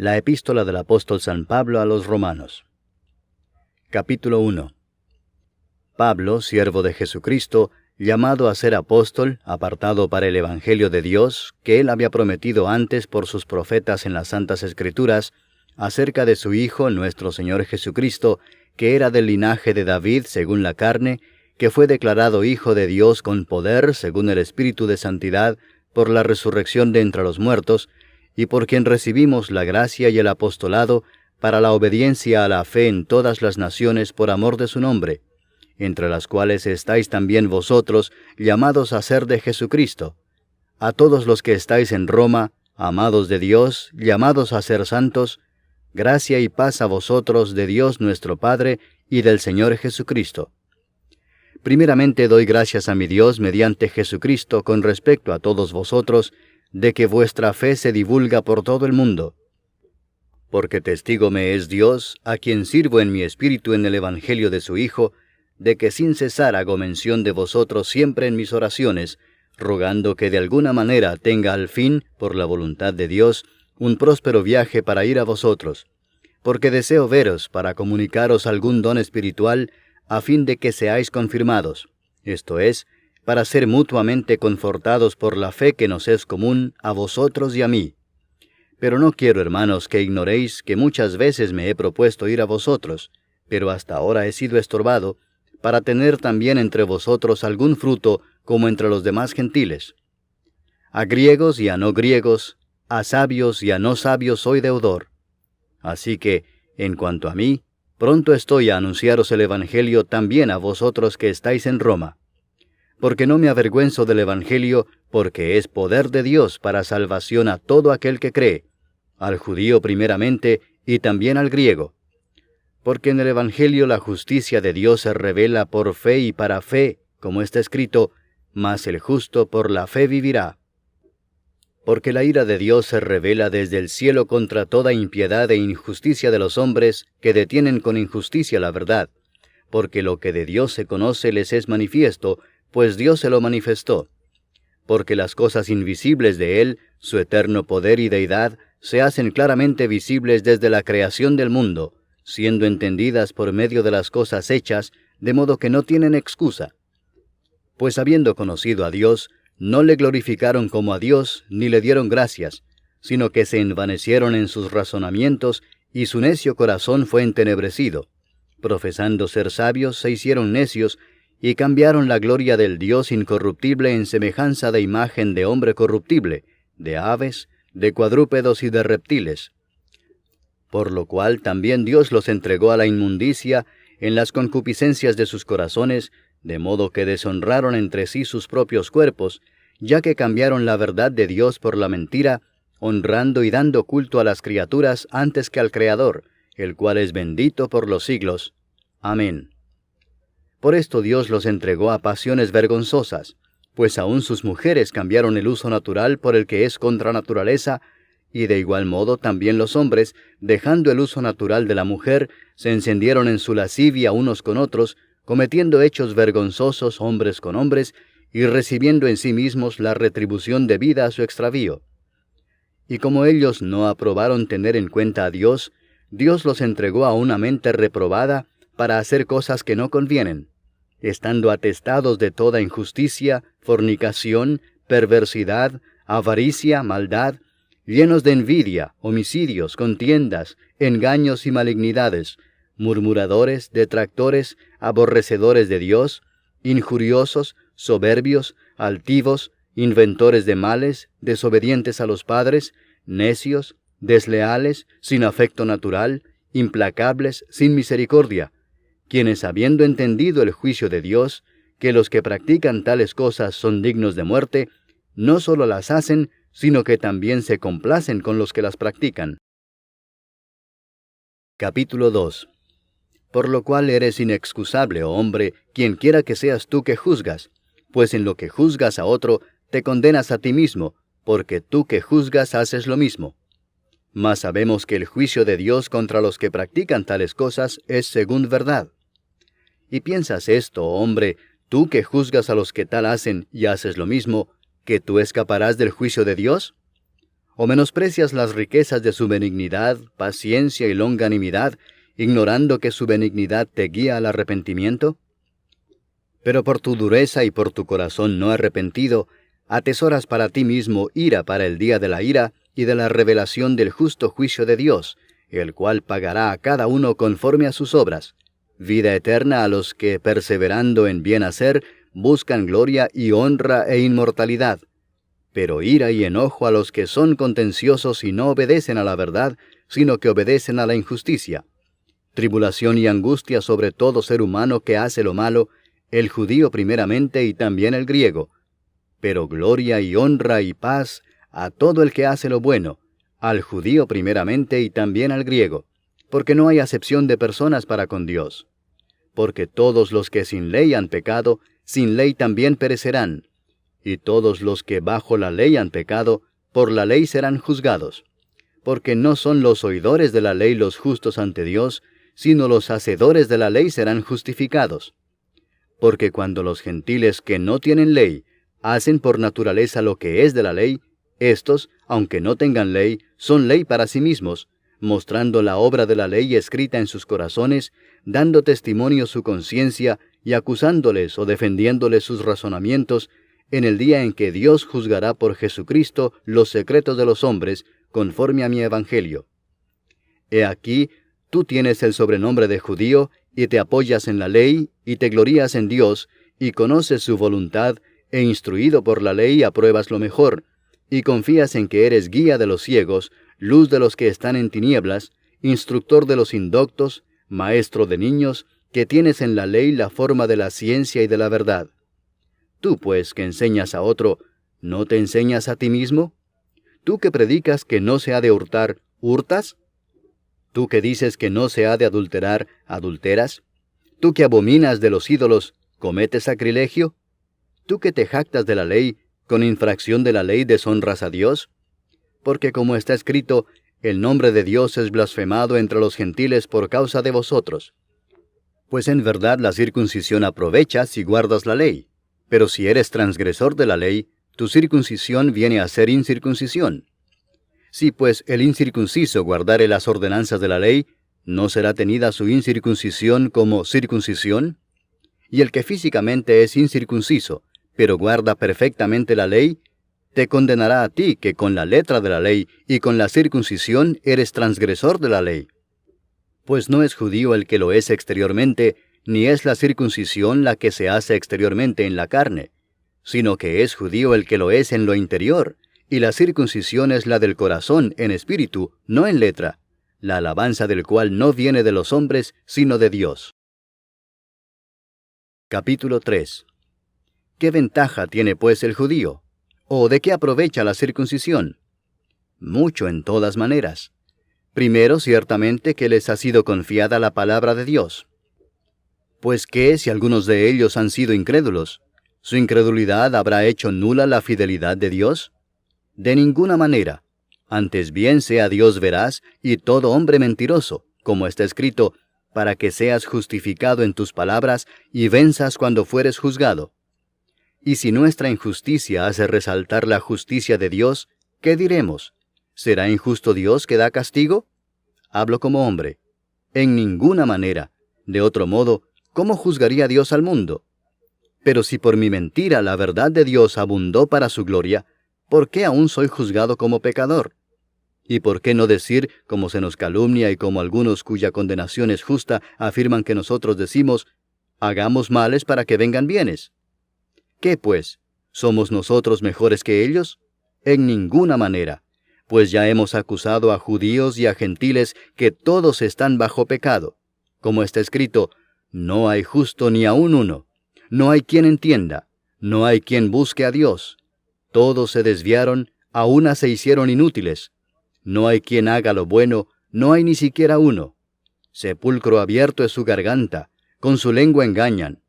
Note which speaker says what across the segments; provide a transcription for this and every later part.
Speaker 1: La epístola del apóstol San Pablo a los Romanos. Capítulo 1. Pablo, siervo de Jesucristo, llamado a ser apóstol, apartado para el Evangelio de Dios, que él había prometido antes por sus profetas en las Santas Escrituras, acerca de su Hijo, nuestro Señor Jesucristo, que era del linaje de David según la carne, que fue declarado Hijo de Dios con poder, según el Espíritu de Santidad, por la resurrección de entre los muertos, y por quien recibimos la gracia y el apostolado para la obediencia a la fe en todas las naciones por amor de su nombre, entre las cuales estáis también vosotros, llamados a ser de Jesucristo. A todos los que estáis en Roma, amados de Dios, llamados a ser santos, gracia y paz a vosotros de Dios nuestro Padre y del Señor Jesucristo. Primeramente doy gracias a mi Dios mediante Jesucristo con respecto a todos vosotros, de que vuestra fe se divulga por todo el mundo. Porque testigo me es Dios, a quien sirvo en mi espíritu en el Evangelio de su Hijo, de que sin cesar hago mención de vosotros siempre en mis oraciones, rogando que de alguna manera tenga al fin, por la voluntad de Dios, un próspero viaje para ir a vosotros, porque deseo veros para comunicaros algún don espiritual, a fin de que seáis confirmados, esto es, para ser mutuamente confortados por la fe que nos es común a vosotros y a mí. Pero no quiero, hermanos, que ignoréis que muchas veces me he propuesto ir a vosotros, pero hasta ahora he sido estorbado, para tener también entre vosotros algún fruto como entre los demás gentiles. A griegos y a no griegos, a sabios y a no sabios soy deudor. Así que, en cuanto a mí, pronto estoy a anunciaros el Evangelio también a vosotros que estáis en Roma. Porque no me avergüenzo del Evangelio, porque es poder de Dios para salvación a todo aquel que cree, al judío primeramente y también al griego. Porque en el Evangelio la justicia de Dios se revela por fe y para fe, como está escrito, mas el justo por la fe vivirá. Porque la ira de Dios se revela desde el cielo contra toda impiedad e injusticia de los hombres que detienen con injusticia la verdad, porque lo que de Dios se conoce les es manifiesto, pues Dios se lo manifestó. Porque las cosas invisibles de Él, su eterno poder y deidad, se hacen claramente visibles desde la creación del mundo, siendo entendidas por medio de las cosas hechas, de modo que no tienen excusa. Pues habiendo conocido a Dios, no le glorificaron como a Dios, ni le dieron gracias, sino que se envanecieron en sus razonamientos, y su necio corazón fue entenebrecido. Profesando ser sabios, se hicieron necios, y cambiaron la gloria del Dios incorruptible en semejanza de imagen de hombre corruptible, de aves, de cuadrúpedos y de reptiles. Por lo cual también Dios los entregó a la inmundicia en las concupiscencias de sus corazones, de modo que deshonraron entre sí sus propios cuerpos, ya que cambiaron la verdad de Dios por la mentira, honrando y dando culto a las criaturas antes que al Creador, el cual es bendito por los siglos. Amén. Por esto Dios los entregó a pasiones vergonzosas, pues aun sus mujeres cambiaron el uso natural por el que es contra naturaleza, y de igual modo también los hombres, dejando el uso natural de la mujer, se encendieron en su lascivia unos con otros, cometiendo hechos vergonzosos hombres con hombres, y recibiendo en sí mismos la retribución debida a su extravío. Y como ellos no aprobaron tener en cuenta a Dios, Dios los entregó a una mente reprobada para hacer cosas que no convienen, estando atestados de toda injusticia, fornicación, perversidad, avaricia, maldad, llenos de envidia, homicidios, contiendas, engaños y malignidades, murmuradores, detractores, aborrecedores de Dios, injuriosos, soberbios, altivos, inventores de males, desobedientes a los padres, necios, desleales, sin afecto natural, implacables, sin misericordia, quienes habiendo entendido el juicio de Dios, que los que practican tales cosas son dignos de muerte, no solo las hacen, sino que también se complacen con los que las practican. Capítulo 2. Por lo cual eres inexcusable, oh hombre, quien quiera que seas tú que juzgas, pues en lo que juzgas a otro, te condenas a ti mismo, porque tú que juzgas haces lo mismo. Mas sabemos que el juicio de Dios contra los que practican tales cosas es según verdad. ¿Y piensas esto, hombre, tú que juzgas a los que tal hacen y haces lo mismo, que tú escaparás del juicio de Dios? ¿O menosprecias las riquezas de su benignidad, paciencia y longanimidad, ignorando que su benignidad te guía al arrepentimiento? Pero por tu dureza y por tu corazón no arrepentido, atesoras para ti mismo ira para el día de la ira y de la revelación del justo juicio de Dios, el cual pagará a cada uno conforme a sus obras, vida eterna a los que, perseverando en bien hacer, buscan gloria y honra e inmortalidad, pero ira y enojo a los que son contenciosos y no obedecen a la verdad, sino que obedecen a la injusticia. Tribulación y angustia sobre todo ser humano que hace lo malo, el judío primeramente y también el griego, pero gloria y honra y paz a todo el que hace lo bueno, al judío primeramente y también al griego, porque no hay acepción de personas para con Dios. Porque todos los que sin ley han pecado, sin ley también perecerán, y todos los que bajo la ley han pecado, por la ley serán juzgados. Porque no son los oidores de la ley los justos ante Dios, sino los hacedores de la ley serán justificados. Porque cuando los gentiles que no tienen ley hacen por naturaleza lo que es de la ley, éstos, aunque no tengan ley, son ley para sí mismos, mostrando la obra de la ley escrita en sus corazones, dando testimonio su conciencia y acusándoles o defendiéndoles sus razonamientos, en el día en que Dios juzgará por Jesucristo los secretos de los hombres, conforme a mi evangelio. He aquí, tú tienes el sobrenombre de judío, y te apoyas en la ley, y te glorías en Dios, y conoces su voluntad, e instruido por la ley apruebas lo mejor, y confías en que eres guía de los ciegos, luz de los que están en tinieblas, instructor de los indoctos, maestro de niños, que tienes en la ley la forma de la ciencia y de la verdad. Tú, pues, que enseñas a otro, ¿no te enseñas a ti mismo? Tú que predicas que no se ha de hurtar, ¿hurtas? Tú que dices que no se ha de adulterar, ¿adulteras? Tú que abominas de los ídolos, ¿cometes sacrilegio? Tú que te jactas de la ley, ¿con infracción de la ley deshonras a Dios? Porque como está escrito, el nombre de Dios es blasfemado entre los gentiles por causa de vosotros. Pues en verdad la circuncisión aprovecha si guardas la ley, pero si eres transgresor de la ley, tu circuncisión viene a ser incircuncisión. Si pues el incircunciso guardare las ordenanzas de la ley, ¿no será tenida su incircuncisión como circuncisión? Y el que físicamente es incircunciso, pero guarda perfectamente la ley, te condenará a ti que con la letra de la ley y con la circuncisión eres transgresor de la ley. Pues no es judío el que lo es exteriormente, ni es la circuncisión la que se hace exteriormente en la carne, sino que es judío el que lo es en lo interior, y la circuncisión es la del corazón en espíritu, no en letra, la alabanza del cual no viene de los hombres, sino de Dios. Capítulo 3. ¿Qué ventaja tiene pues el judío? ¿O de qué aprovecha la circuncisión? Mucho en todas maneras. Primero, ciertamente que les ha sido confiada la palabra de Dios. Pues ¿qué si algunos de ellos han sido incrédulos? ¿Su incredulidad habrá hecho nula la fidelidad de Dios? De ninguna manera. Antes bien sea Dios veraz y todo hombre mentiroso, como está escrito, para que seas justificado en tus palabras y venzas cuando fueres juzgado. Y si nuestra injusticia hace resaltar la justicia de Dios, ¿qué diremos? ¿Será injusto Dios que da castigo? Hablo como hombre. En ninguna manera. De otro modo, ¿cómo juzgaría Dios al mundo? Pero si por mi mentira la verdad de Dios abundó para su gloria, ¿por qué aún soy juzgado como pecador? ¿Y por qué no decir, como se nos calumnia y como algunos cuya condenación es justa afirman que nosotros decimos, hagamos males para que vengan bienes? ¿Qué pues? ¿Somos nosotros mejores que ellos? En ninguna manera, pues ya hemos acusado a judíos y a gentiles que todos están bajo pecado. Como está escrito, no hay justo ni aun uno, no hay quien entienda, no hay quien busque a Dios. Todos se desviaron, a una se hicieron inútiles. No hay quien haga lo bueno, no hay ni siquiera uno. Sepulcro abierto es su garganta, con su lengua engañan.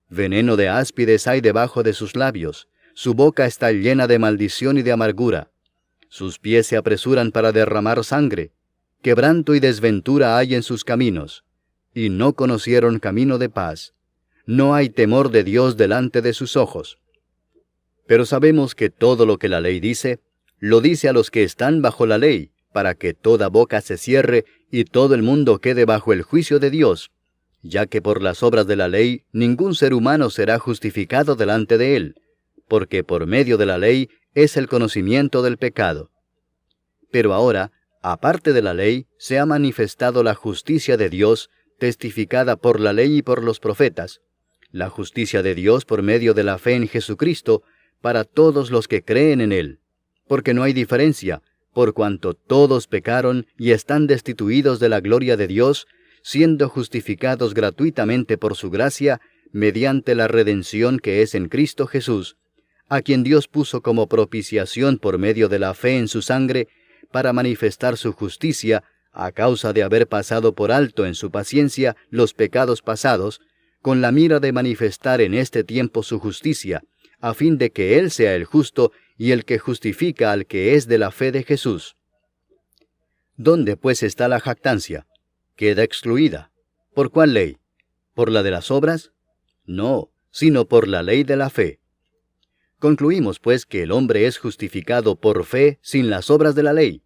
Speaker 1: Veneno de áspides hay debajo de sus labios, su boca está llena de maldición y de amargura. Sus pies se apresuran para derramar sangre. Quebranto y desventura hay en sus caminos, y no conocieron camino de paz. No hay temor de Dios delante de sus ojos. Pero sabemos que todo lo que la ley dice, lo dice a los que están bajo la ley, para que toda boca se cierre y todo el mundo quede bajo el juicio de Dios, ya que por las obras de la ley ningún ser humano será justificado delante de él, porque por medio de la ley es el conocimiento del pecado. Pero ahora, aparte de la ley, se ha manifestado la justicia de Dios, testificada por la ley y por los profetas, la justicia de Dios por medio de la fe en Jesucristo, para todos los que creen en Él, porque no hay diferencia, por cuanto todos pecaron y están destituidos de la gloria de Dios, siendo justificados gratuitamente por su gracia, mediante la redención que es en Cristo Jesús, a quien Dios puso como propiciación por medio de la fe en su sangre, para manifestar su justicia, a causa de haber pasado por alto en su paciencia los pecados pasados, con la mira de manifestar en este tiempo su justicia, a fin de que Él sea el justo y el que justifica al que es de la fe de Jesús. ¿Dónde pues está la jactancia? Queda excluida. ¿Por cuál ley? ¿Por la de las obras? No, sino por la ley de la fe. Concluimos pues que el hombre es justificado por fe sin las obras de la ley.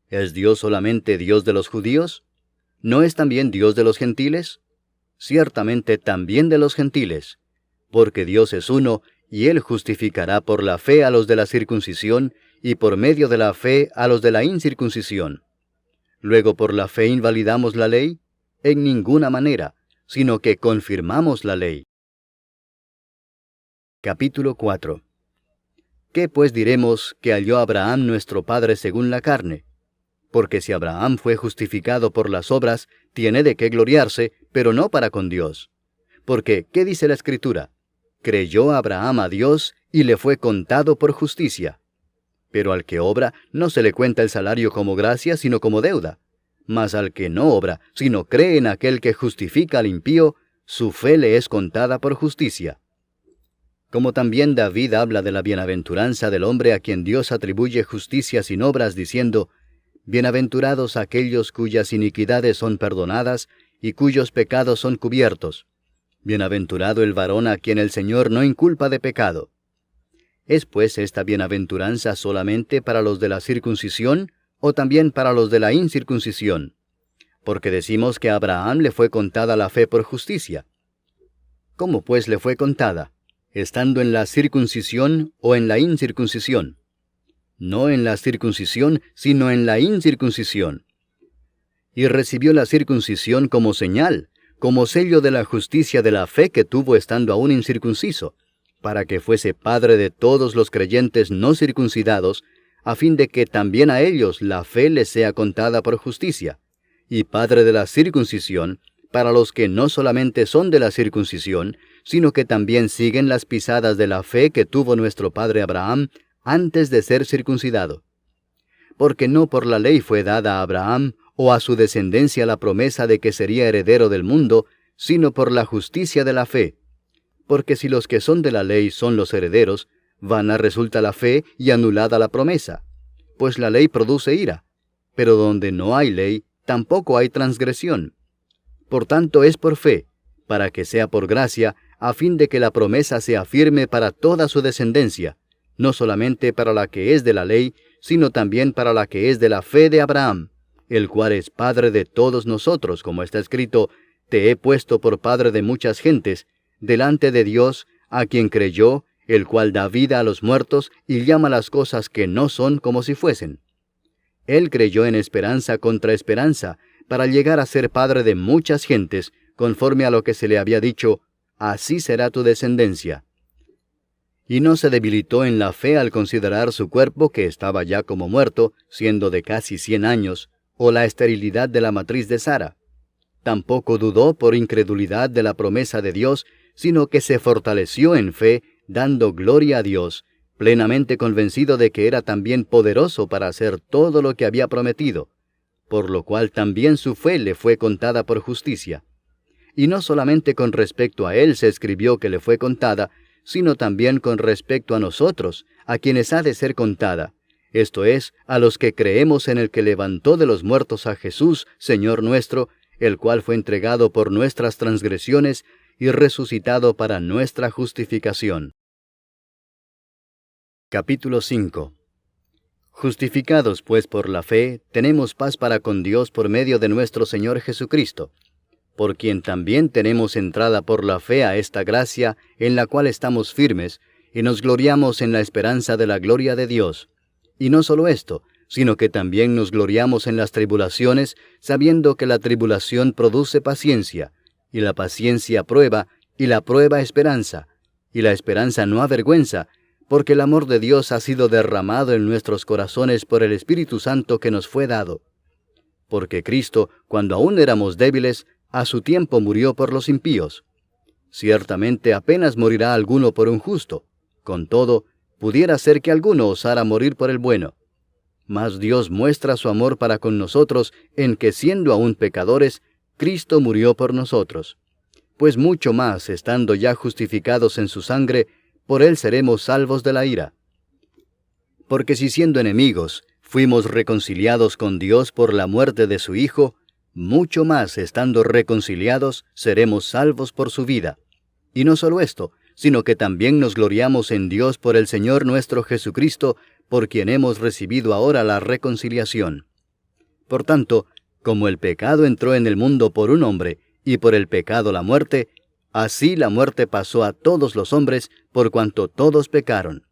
Speaker 1: ¿Es Dios solamente Dios de los judíos? ¿No es también Dios de los gentiles? Ciertamente también de los gentiles, porque Dios es uno, y Él justificará por la fe a los de la circuncisión, y por medio de la fe a los de la incircuncisión. Luego, ¿por la fe invalidamos la ley? En ninguna manera, sino que confirmamos la ley. Capítulo 4. ¿Qué pues diremos que halló Abraham nuestro padre según la carne? Porque si Abraham fue justificado por las obras, tiene de qué gloriarse, pero no para con Dios. Porque, ¿qué dice la Escritura? Creyó Abraham a Dios, y le fue contado por justicia. Pero al que obra, no se le cuenta el salario como gracia, sino como deuda. Mas al que no obra, sino cree en aquel que justifica al impío, su fe le es contada por justicia. Como también David habla de la bienaventuranza del hombre a quien Dios atribuye justicia sin obras, diciendo: Bienaventurados aquellos cuyas iniquidades son perdonadas, y cuyos pecados son cubiertos. Bienaventurado el varón a quien el Señor no inculpa de pecado. ¿Es pues esta bienaventuranza solamente para los de la circuncisión, o también para los de la incircuncisión? Porque decimos que a Abraham le fue contada la fe por justicia. ¿Cómo pues le fue contada? ¿Estando en la circuncisión o en la incircuncisión? No en la circuncisión, sino en la incircuncisión. Y recibió la circuncisión como señal, como sello de la justicia de la fe que tuvo estando aún incircunciso, para que fuese padre de todos los creyentes no circuncidados, a fin de que también a ellos la fe les sea contada por justicia, y padre de la circuncisión, para los que no solamente son de la circuncisión, sino que también siguen las pisadas de la fe que tuvo nuestro padre Abraham antes de ser circuncidado. Porque no por la ley fue dada a Abraham o a su descendencia la promesa de que sería heredero del mundo, sino por la justicia de la fe. Porque si los que son de la ley son los herederos, vana resulta la fe y anulada la promesa. Pues la ley produce ira, pero donde no hay ley, tampoco hay transgresión. Por tanto es por fe, para que sea por gracia, a fin de que la promesa sea firme para toda su descendencia, no solamente para la que es de la ley, sino también para la que es de la fe de Abraham, el cual es padre de todos nosotros, como está escrito: Te he puesto por padre de muchas gentes, delante de Dios, a quien creyó, el cual da vida a los muertos y llama las cosas que no son como si fuesen. Él creyó en esperanza contra esperanza, para llegar a ser padre de muchas gentes, conforme a lo que se le había dicho: Así será tu descendencia. Y no se debilitó en la fe al considerar su cuerpo, que estaba ya como muerto, siendo de casi 100 años, o la esterilidad de la matriz de Sara. Tampoco dudó por incredulidad de la promesa de Dios, sino que se fortaleció en fe, dando gloria a Dios, plenamente convencido de que era también poderoso para hacer todo lo que había prometido, por lo cual también su fe le fue contada por justicia. Y no solamente con respecto a él se escribió que le fue contada, sino también con respecto a nosotros, a quienes ha de ser contada, esto es, a los que creemos en el que levantó de los muertos a Jesús, Señor nuestro, el cual fue entregado por nuestras transgresiones y resucitado para nuestra justificación. Capítulo 5. Justificados pues por la fe, tenemos paz para con Dios por medio de nuestro Señor Jesucristo, por quien también tenemos entrada por la fe a esta gracia en la cual estamos firmes, y nos gloriamos en la esperanza de la gloria de Dios. Y no solo esto, sino que también nos gloriamos en las tribulaciones, sabiendo que la tribulación produce paciencia, y la paciencia prueba, y la prueba esperanza, y la esperanza no avergüenza, porque el amor de Dios ha sido derramado en nuestros corazones por el Espíritu Santo que nos fue dado. Porque Cristo, cuando aún éramos débiles, a su tiempo murió por los impíos. Ciertamente apenas morirá alguno por un justo. Con todo, pudiera ser que alguno osara morir por el bueno. Mas Dios muestra su amor para con nosotros en que, siendo aún pecadores, Cristo murió por nosotros. Pues mucho más, estando ya justificados en su sangre, por él seremos salvos de la ira. Porque si siendo enemigos, fuimos reconciliados con Dios por la muerte de su Hijo, mucho más, estando reconciliados, seremos salvos por su vida. Y no solo esto, sino que también nos gloriamos en Dios por el Señor nuestro Jesucristo, por quien hemos recibido ahora la reconciliación. Por tanto, como el pecado entró en el mundo por un hombre, y por el pecado la muerte, así la muerte pasó a todos los hombres, por cuanto todos pecaron.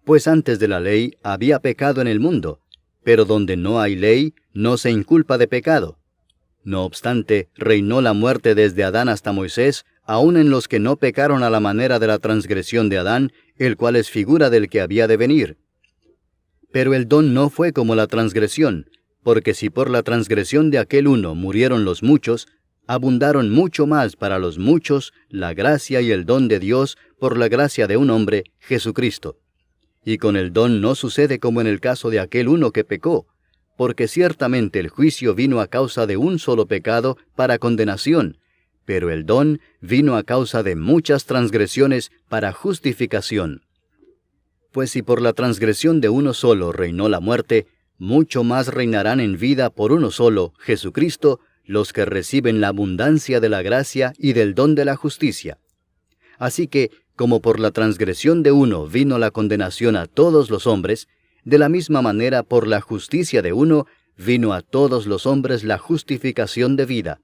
Speaker 1: Pues antes de la ley había pecado en el mundo, pero donde no hay ley, no se inculpa de pecado. No obstante, reinó la muerte desde Adán hasta Moisés, aun en los que no pecaron a la manera de la transgresión de Adán, el cual es figura del que había de venir. Pero el don no fue como la transgresión, porque si por la transgresión de aquel uno murieron los muchos, abundaron mucho más para los muchos la gracia y el don de Dios por la gracia de un hombre, Jesucristo. Y con el don no sucede como en el caso de aquel uno que pecó, porque ciertamente el juicio vino a causa de un solo pecado para condenación, pero el don vino a causa de muchas transgresiones para justificación. Pues si por la transgresión de uno solo reinó la muerte, mucho más reinarán en vida por uno solo, Jesucristo, los que reciben la abundancia de la gracia y del don de la justicia. Así que, como por la transgresión de uno vino la condenación a todos los hombres, de la misma manera por la justicia de uno vino a todos los hombres la justificación de vida.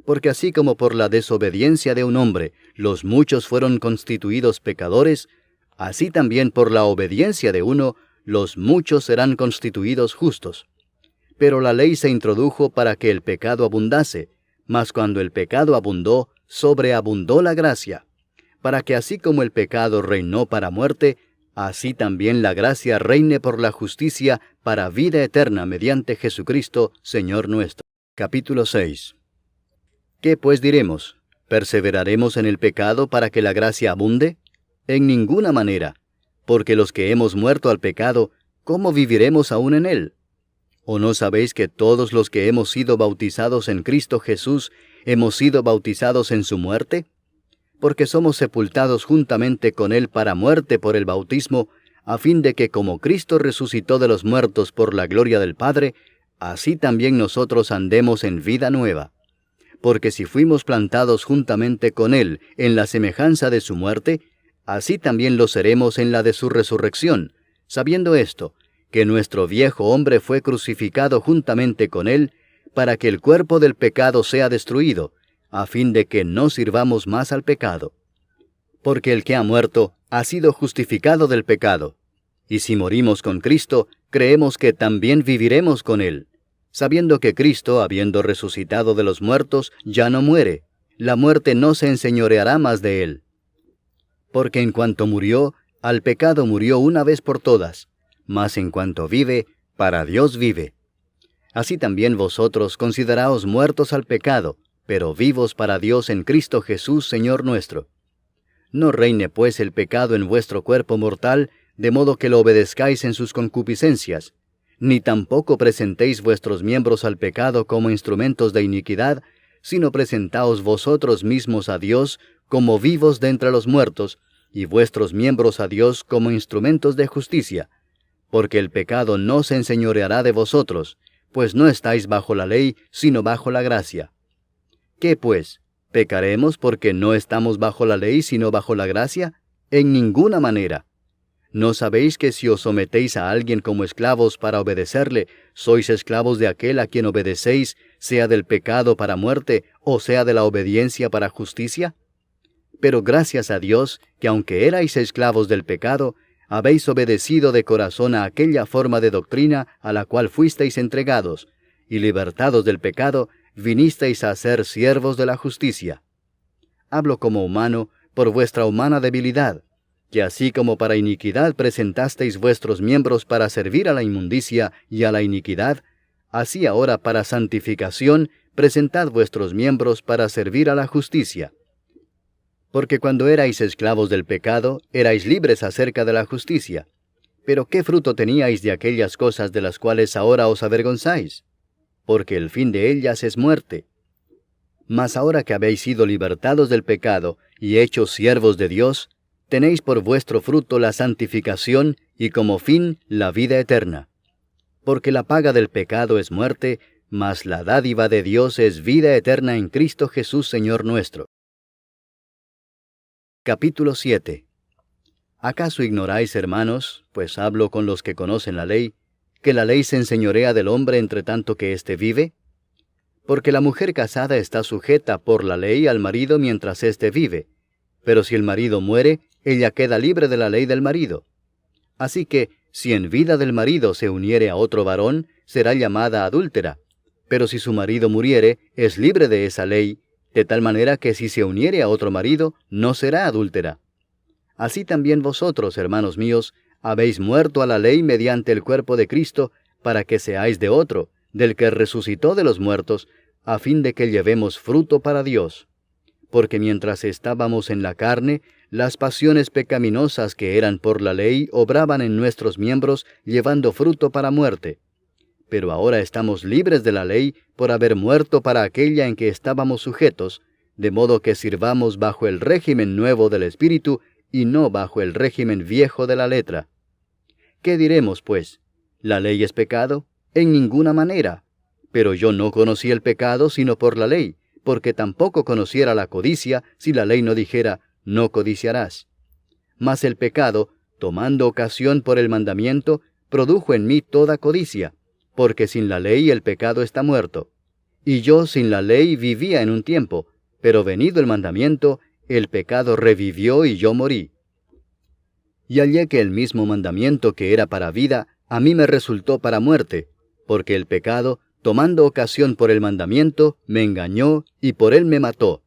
Speaker 1: Porque así como por la desobediencia de un hombre los muchos fueron constituidos pecadores, así también por la obediencia de uno los muchos serán constituidos justos. Pero la ley se introdujo para que el pecado abundase, mas cuando el pecado abundó, sobreabundó la gracia, para que así como el pecado reinó para muerte, así también la gracia reine por la justicia para vida eterna mediante Jesucristo, Señor nuestro. Capítulo 6. ¿Qué pues diremos? ¿Perseveraremos en el pecado para que la gracia abunde? En ninguna manera, porque los que hemos muerto al pecado, ¿cómo viviremos aún en él? ¿O no sabéis que todos los que hemos sido bautizados en Cristo Jesús, hemos sido bautizados en su muerte? Porque somos sepultados juntamente con él para muerte por el bautismo, a fin de que como Cristo resucitó de los muertos por la gloria del Padre, así también nosotros andemos en vida nueva. Porque si fuimos plantados juntamente con él en la semejanza de su muerte, así también lo seremos en la de su resurrección, sabiendo esto, que nuestro viejo hombre fue crucificado juntamente con él, para que el cuerpo del pecado sea destruido, a fin de que no sirvamos más al pecado. Porque el que ha muerto ha sido justificado del pecado, y si morimos con Cristo, creemos que también viviremos con él, sabiendo que Cristo, habiendo resucitado de los muertos, ya no muere, la muerte no se enseñoreará más de él. Porque en cuanto murió, al pecado murió una vez por todas, mas en cuanto vive, para Dios vive. Así también vosotros consideraos muertos al pecado, pero vivos para Dios en Cristo Jesús, Señor nuestro. No reine pues el pecado en vuestro cuerpo mortal, de modo que lo obedezcáis en sus concupiscencias, ni tampoco presentéis vuestros miembros al pecado como instrumentos de iniquidad, sino presentaos vosotros mismos a Dios como vivos de entre los muertos, y vuestros miembros a Dios como instrumentos de justicia. Porque el pecado no se enseñoreará de vosotros, pues no estáis bajo la ley, sino bajo la gracia. ¿Qué pues? ¿Pecaremos porque no estamos bajo la ley, sino bajo la gracia? En ninguna manera. ¿No sabéis que si os sometéis a alguien como esclavos para obedecerle, sois esclavos de aquel a quien obedecéis, sea del pecado para muerte, o sea de la obediencia para justicia? Pero gracias a Dios, que aunque erais esclavos del pecado, habéis obedecido de corazón a aquella forma de doctrina a la cual fuisteis entregados, y libertados del pecado, vinisteis a ser siervos de la justicia. Hablo como humano, por vuestra humana debilidad, que así como para iniquidad presentasteis vuestros miembros para servir a la inmundicia y a la iniquidad, así ahora para santificación presentad vuestros miembros para servir a la justicia. Porque cuando erais esclavos del pecado, erais libres acerca de la justicia. Pero ¿qué fruto teníais de aquellas cosas de las cuales ahora os avergonzáis? Porque el fin de ellas es muerte. Mas ahora que habéis sido libertados del pecado y hechos siervos de Dios, tenéis por vuestro fruto la santificación y como fin la vida eterna. Porque la paga del pecado es muerte, mas la dádiva de Dios es vida eterna en Cristo Jesús Señor nuestro. Capítulo 7. ¿Acaso ignoráis, hermanos, pues hablo con los que conocen la ley, que la ley se enseñorea del hombre entre tanto que éste vive? Porque la mujer casada está sujeta por la ley al marido mientras éste vive, pero si el marido muere, ella queda libre de la ley del marido. Así que, si en vida del marido se uniere a otro varón, será llamada adúltera, pero si su marido muriere, es libre de esa ley, de tal manera que si se uniere a otro marido, no será adúltera. Así también vosotros, hermanos míos, habéis muerto a la ley mediante el cuerpo de Cristo, para que seáis de otro, del que resucitó de los muertos, a fin de que llevemos fruto para Dios. Porque mientras estábamos en la carne, las pasiones pecaminosas que eran por la ley obraban en nuestros miembros, llevando fruto para muerte. Pero ahora estamos libres de la ley por haber muerto para aquella en que estábamos sujetos, de modo que sirvamos bajo el régimen nuevo del Espíritu y no bajo el régimen viejo de la letra. ¿Qué diremos, pues? ¿La ley es pecado? En ninguna manera. Pero yo no conocí el pecado sino por la ley, porque tampoco conociera la codicia si la ley no dijera, no codiciarás. Mas el pecado, tomando ocasión por el mandamiento, produjo en mí toda codicia, porque sin la ley el pecado está muerto. Y yo sin la ley vivía en un tiempo, pero venido el mandamiento, el pecado revivió y yo morí. Y hallé que el mismo mandamiento que era para vida, a mí me resultó para muerte, porque el pecado, tomando ocasión por el mandamiento, me engañó y por él me mató.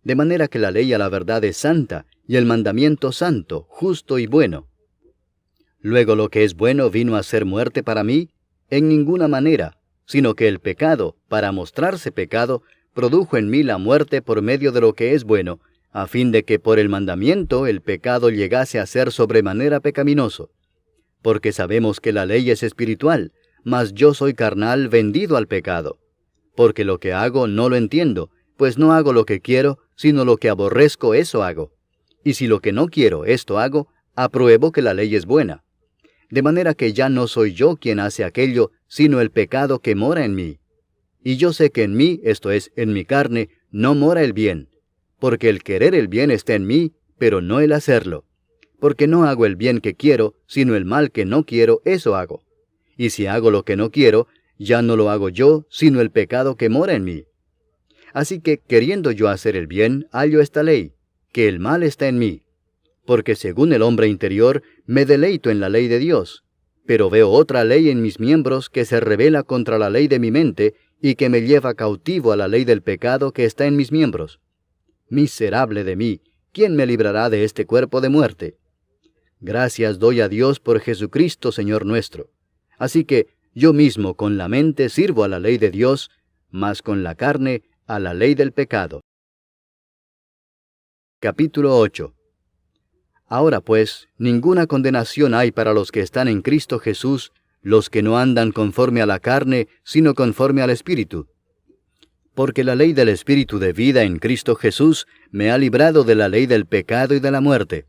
Speaker 1: De manera que la ley a la verdad es santa, y el mandamiento santo, justo y bueno. Luego lo que es bueno vino a ser muerte para mí, en ninguna manera, sino que el pecado, para mostrarse pecado, produjo en mí la muerte por medio de lo que es bueno, a fin de que por el mandamiento el pecado llegase a ser sobremanera pecaminoso. Porque sabemos que la ley es espiritual, mas yo soy carnal vendido al pecado. Porque lo que hago no lo entiendo, pues no hago lo que quiero, sino lo que aborrezco eso hago. Y si lo que no quiero esto hago, apruebo que la ley es buena. De manera que ya no soy yo quien hace aquello, sino el pecado que mora en mí. Y yo sé que en mí, esto es, en mi carne, no mora el bien. Porque el querer el bien está en mí, pero no el hacerlo. Porque no hago el bien que quiero, sino el mal que no quiero, eso hago. Y si hago lo que no quiero, ya no lo hago yo, sino el pecado que mora en mí. Así que, queriendo yo hacer el bien, hallo esta ley, que el mal está en mí. Porque según el hombre interior, me deleito en la ley de Dios. Pero veo otra ley en mis miembros que se rebela contra la ley de mi mente, y que me lleva cautivo a la ley del pecado que está en mis miembros. Miserable de mí, ¿quién me librará de este cuerpo de muerte? Gracias doy a Dios por Jesucristo, Señor nuestro. Así que yo mismo con la mente sirvo a la ley de Dios, mas con la carne a la ley del pecado. Capítulo 8. Ahora pues, ninguna condenación hay para los que están en Cristo Jesús, los que no andan conforme a la carne, sino conforme al Espíritu. Porque la ley del Espíritu de vida en Cristo Jesús me ha librado de la ley del pecado y de la muerte.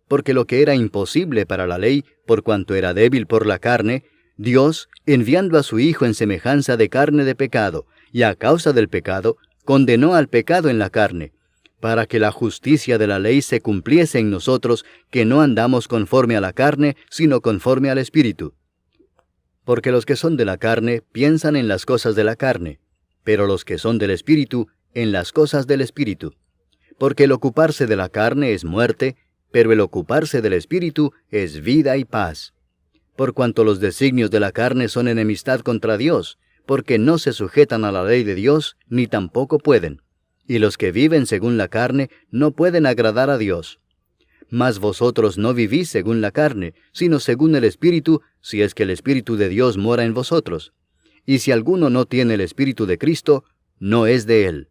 Speaker 1: Porque lo que era imposible para la ley, por cuanto era débil por la carne, Dios, enviando a su Hijo en semejanza de carne de pecado, y a causa del pecado, condenó al pecado en la carne, para que la justicia de la ley se cumpliese en nosotros, que no andamos conforme a la carne, sino conforme al Espíritu. Porque los que son de la carne piensan en las cosas de la carne, pero los que son del Espíritu, en las cosas del Espíritu. Porque el ocuparse de la carne es muerte, pero el ocuparse del Espíritu es vida y paz. Por cuanto los designios de la carne son enemistad contra Dios, porque no se sujetan a la ley de Dios, ni tampoco pueden. Y los que viven según la carne no pueden agradar a Dios. Mas vosotros no vivís según la carne, sino según el Espíritu, si es que el Espíritu de Dios mora en vosotros. Y si alguno no tiene el Espíritu de Cristo, no es de él.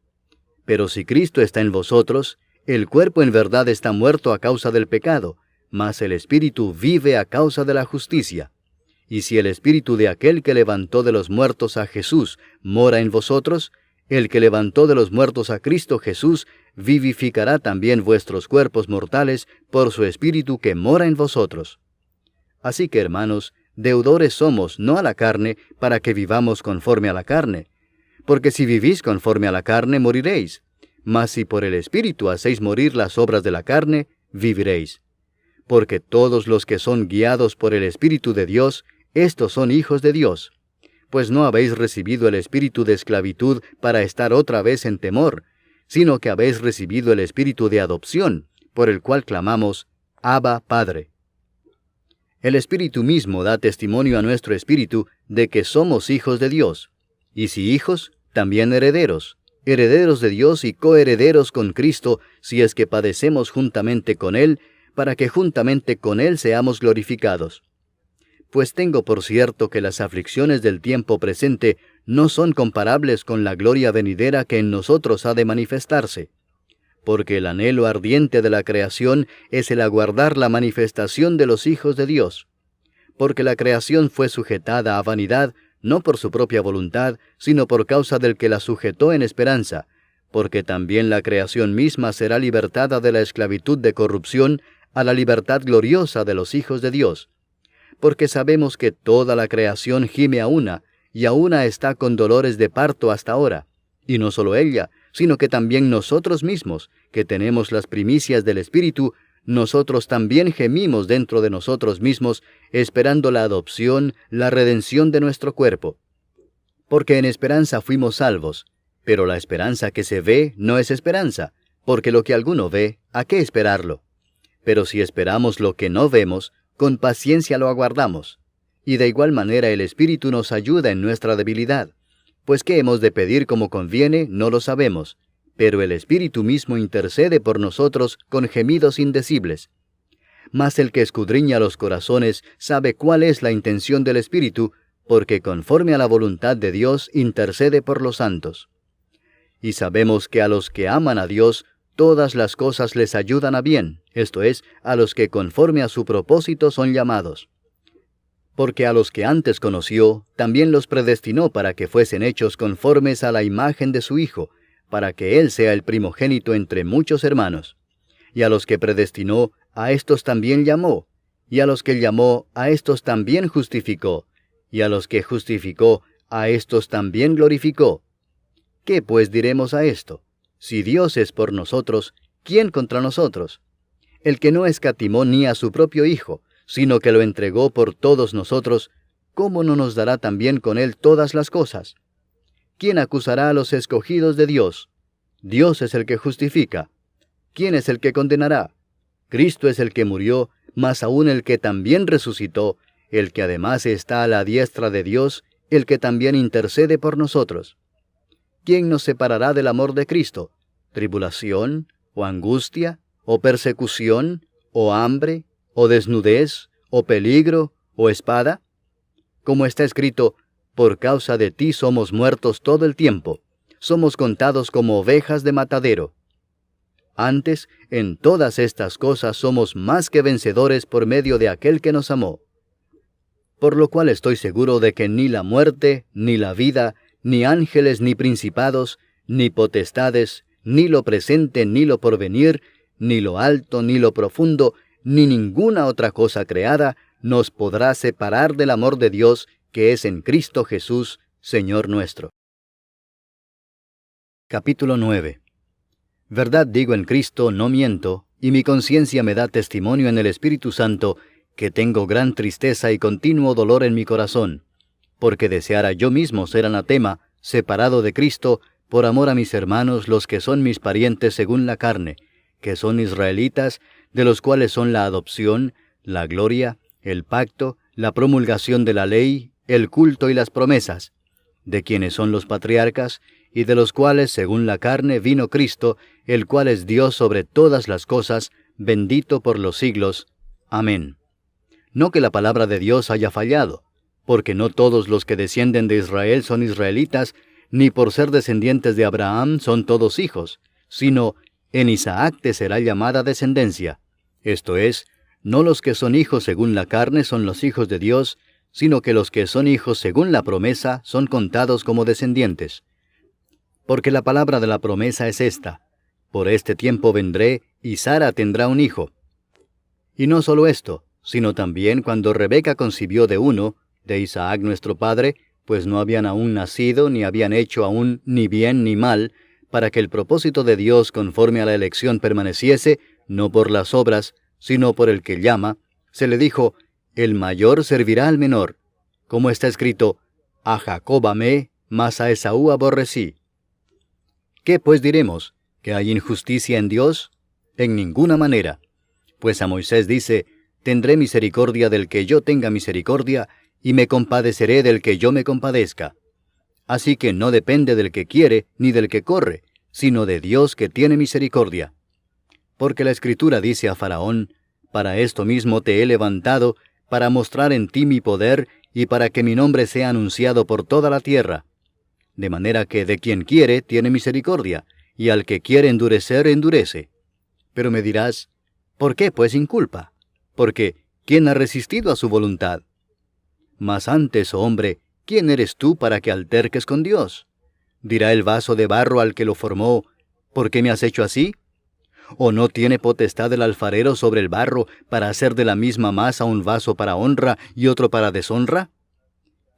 Speaker 1: Pero si Cristo está en vosotros, el cuerpo en verdad está muerto a causa del pecado, mas el Espíritu vive a causa de la justicia. Y si el Espíritu de aquel que levantó de los muertos a Jesús mora en vosotros, el que levantó de los muertos a Cristo Jesús vivificará también vuestros cuerpos mortales por su Espíritu que mora en vosotros. Así que, hermanos, deudores somos, no a la carne, para que vivamos conforme a la carne. Porque si vivís conforme a la carne, moriréis. Mas si por el Espíritu hacéis morir las obras de la carne, viviréis. Porque todos los que son guiados por el Espíritu de Dios, estos son hijos de Dios. Pues no habéis recibido el espíritu de esclavitud para estar otra vez en temor, sino que habéis recibido el espíritu de adopción, por el cual clamamos, Abba, Padre. El Espíritu mismo da testimonio a nuestro espíritu de que somos hijos de Dios. Y si hijos, también herederos, herederos de Dios y coherederos con Cristo, si es que padecemos juntamente con Él, para que juntamente con Él seamos glorificados. Pues tengo por cierto que las aflicciones del tiempo presente no son comparables con la gloria venidera que en nosotros ha de manifestarse. Porque el anhelo ardiente de la creación es el aguardar la manifestación de los hijos de Dios. Porque la creación fue sujetada a vanidad, no por su propia voluntad, sino por causa del que la sujetó en esperanza, porque también la creación misma será libertada de la esclavitud de corrupción a la libertad gloriosa de los hijos de Dios. Porque sabemos que toda la creación gime a una, y a una está con dolores de parto hasta ahora. Y no solo ella, sino que también nosotros mismos, que tenemos las primicias del Espíritu, nosotros también gemimos dentro de nosotros mismos, esperando la adopción, la redención de nuestro cuerpo. Porque en esperanza fuimos salvos, pero la esperanza que se ve no es esperanza, porque lo que alguno ve, ¿a qué esperarlo? Pero si esperamos lo que no vemos, con paciencia lo aguardamos. Y de igual manera el Espíritu nos ayuda en nuestra debilidad. Pues qué hemos de pedir como conviene, no lo sabemos. Pero el Espíritu mismo intercede por nosotros con gemidos indecibles. Mas el que escudriña los corazones sabe cuál es la intención del Espíritu, porque conforme a la voluntad de Dios intercede por los santos. Y sabemos que a los que aman a Dios, todas las cosas les ayudan a bien, esto es, a los que conforme a su propósito son llamados. Porque a los que antes conoció, también los predestinó para que fuesen hechos conformes a la imagen de su Hijo, para que Él sea el primogénito entre muchos hermanos. Y a los que predestinó, a éstos también llamó, y a los que llamó, a éstos también justificó, y a los que justificó, a éstos también glorificó. ¿Qué pues diremos a esto? Si Dios es por nosotros, ¿quién contra nosotros? El que no escatimó ni a su propio Hijo, sino que lo entregó por todos nosotros, ¿cómo no nos dará también con Él todas las cosas? ¿Quién acusará a los escogidos de Dios? Dios es el que justifica. ¿Quién es el que condenará? Cristo es el que murió, mas aún el que también resucitó, el que además está a la diestra de Dios, el que también intercede por nosotros. ¿Quién nos separará del amor de Cristo? ¿Tribulación, o angustia, o persecución, o hambre, o desnudez, o peligro, o espada? Como está escrito, por causa de ti somos muertos todo el tiempo, somos contados como ovejas de matadero. Antes, en todas estas cosas somos más que vencedores por medio de aquel que nos amó. Por lo cual estoy seguro de que ni la muerte, ni la vida, ni ángeles, ni principados, ni potestades, ni lo presente, ni lo porvenir, ni lo alto, ni lo profundo, ni ninguna otra cosa creada, nos podrá separar del amor de Dios que es en Cristo Jesús, Señor nuestro. Capítulo 9. Verdad digo en Cristo, no miento, y mi conciencia me da testimonio en el Espíritu Santo, que tengo gran tristeza y continuo dolor en mi corazón, porque deseara yo mismo ser anatema, separado de Cristo, por amor a mis hermanos, los que son mis parientes según la carne, que son israelitas, de los cuales son la adopción, la gloria, el pacto, la promulgación de la ley, el culto y las promesas, de quienes son los patriarcas, y de los cuales, según la carne, vino Cristo, el cual es Dios sobre todas las cosas, bendito por los siglos. Amén. No que la palabra de Dios haya fallado, porque no todos los que descienden de Israel son israelitas, ni por ser descendientes de Abraham son todos hijos, sino en Isaac te será llamada descendencia. Esto es, no los que son hijos según la carne son los hijos de Dios, sino que los que son hijos según la promesa son contados como descendientes. Porque la palabra de la promesa es esta: por este tiempo vendré, y Sara tendrá un hijo. Y no solo esto, sino también cuando Rebeca concibió de uno, de Isaac nuestro padre, pues no habían aún nacido, ni habían hecho aún ni bien ni mal, para que el propósito de Dios conforme a la elección permaneciese, no por las obras, sino por el que llama, se le dijo: el mayor servirá al menor. Como está escrito: a Jacob amé, mas a Esaú aborrecí. ¿Qué pues diremos? ¿Que hay injusticia en Dios? En ninguna manera. Pues a Moisés dice: tendré misericordia del que yo tenga misericordia, y me compadeceré del que yo me compadezca. Así que no depende del que quiere, ni del que corre, sino de Dios que tiene misericordia. Porque la Escritura dice a Faraón: para esto mismo te he levantado, para mostrar en ti mi poder, y para que mi nombre sea anunciado por toda la tierra. De manera que de quien quiere tiene misericordia, y al que quiere endurecer, endurece. Pero me dirás: ¿por qué pues inculpa? Porque ¿quién ha resistido a su voluntad? Mas antes, oh hombre, ¿quién eres tú para que alterques con Dios? Dirá el vaso de barro al que lo formó: ¿por qué me has hecho así? ¿O no tiene potestad el alfarero sobre el barro para hacer de la misma masa un vaso para honra y otro para deshonra?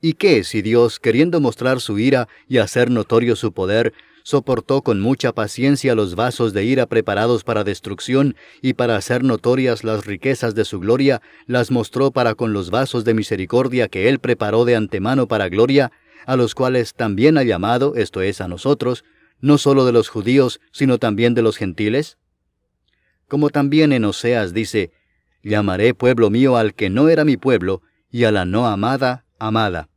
Speaker 1: ¿Y qué si Dios, queriendo mostrar su ira y hacer notorio su poder, soportó con mucha paciencia los vasos de ira preparados para destrucción, y para hacer notorias las riquezas de su gloria, las mostró para con los vasos de misericordia que Él preparó de antemano para gloria, a los cuales también ha llamado, esto es, a nosotros, no solo de los judíos, sino también de los gentiles? Como también en Oseas dice: llamaré pueblo mío al que no era mi pueblo, y a la no amada, amada.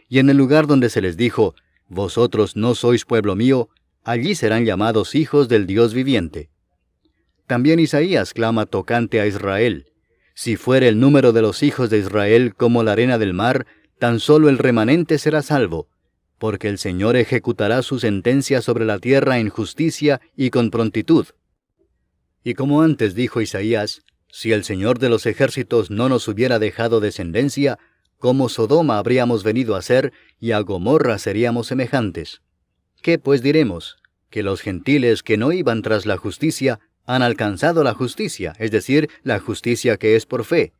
Speaker 1: Y en el lugar donde se les dijo: vosotros no sois pueblo mío, allí serán llamados hijos del Dios viviente. También Isaías clama tocante a Israel: si fuere el número de los hijos de Israel como la arena del mar, tan solo el remanente será salvo, porque el Señor ejecutará su sentencia sobre la tierra en justicia y con prontitud. Y como antes dijo Isaías: si el Señor de los ejércitos no nos hubiera dejado descendencia, como Sodoma habríamos venido a ser, y a Gomorra seríamos semejantes. ¿Qué pues diremos? Que los gentiles que no iban tras la justicia han alcanzado la justicia, es decir, la justicia que es por fe.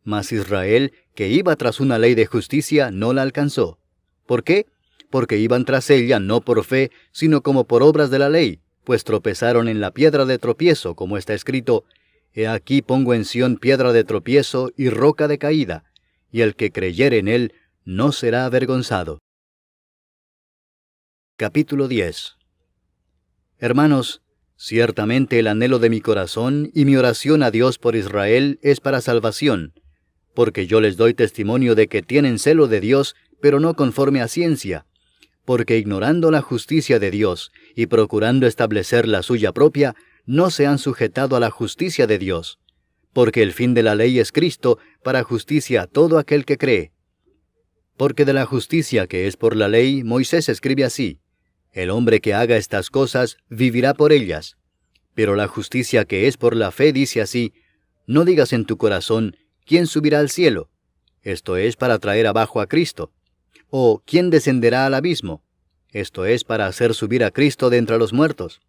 Speaker 1: Mas Israel, que iba tras una ley de justicia, no la alcanzó. ¿Por qué? Porque iban tras ella no por fe, sino como por obras de la ley, pues tropezaron en la piedra de tropiezo, como está escrito: he aquí pongo en Sión piedra de tropiezo y roca de caída, y el que creyere en él no será avergonzado. Capítulo 10. Hermanos, ciertamente el anhelo de mi corazón y mi oración a Dios por Israel es para salvación, porque yo les doy testimonio de que tienen celo de Dios, pero no conforme a ciencia, porque ignorando la justicia de Dios y procurando establecer la suya propia, no se han sujetado a la justicia de Dios, porque el fin de la ley es Cristo, para justicia a todo aquel que cree. Porque de la justicia que es por la ley, Moisés escribe así: el hombre que haga estas cosas vivirá por ellas. Pero la justicia que es por la fe dice así: no digas en tu corazón: ¿quién subirá al cielo? Esto es, para traer abajo a Cristo. O ¿quién descenderá al abismo? Esto es, para hacer subir a Cristo de entre los muertos.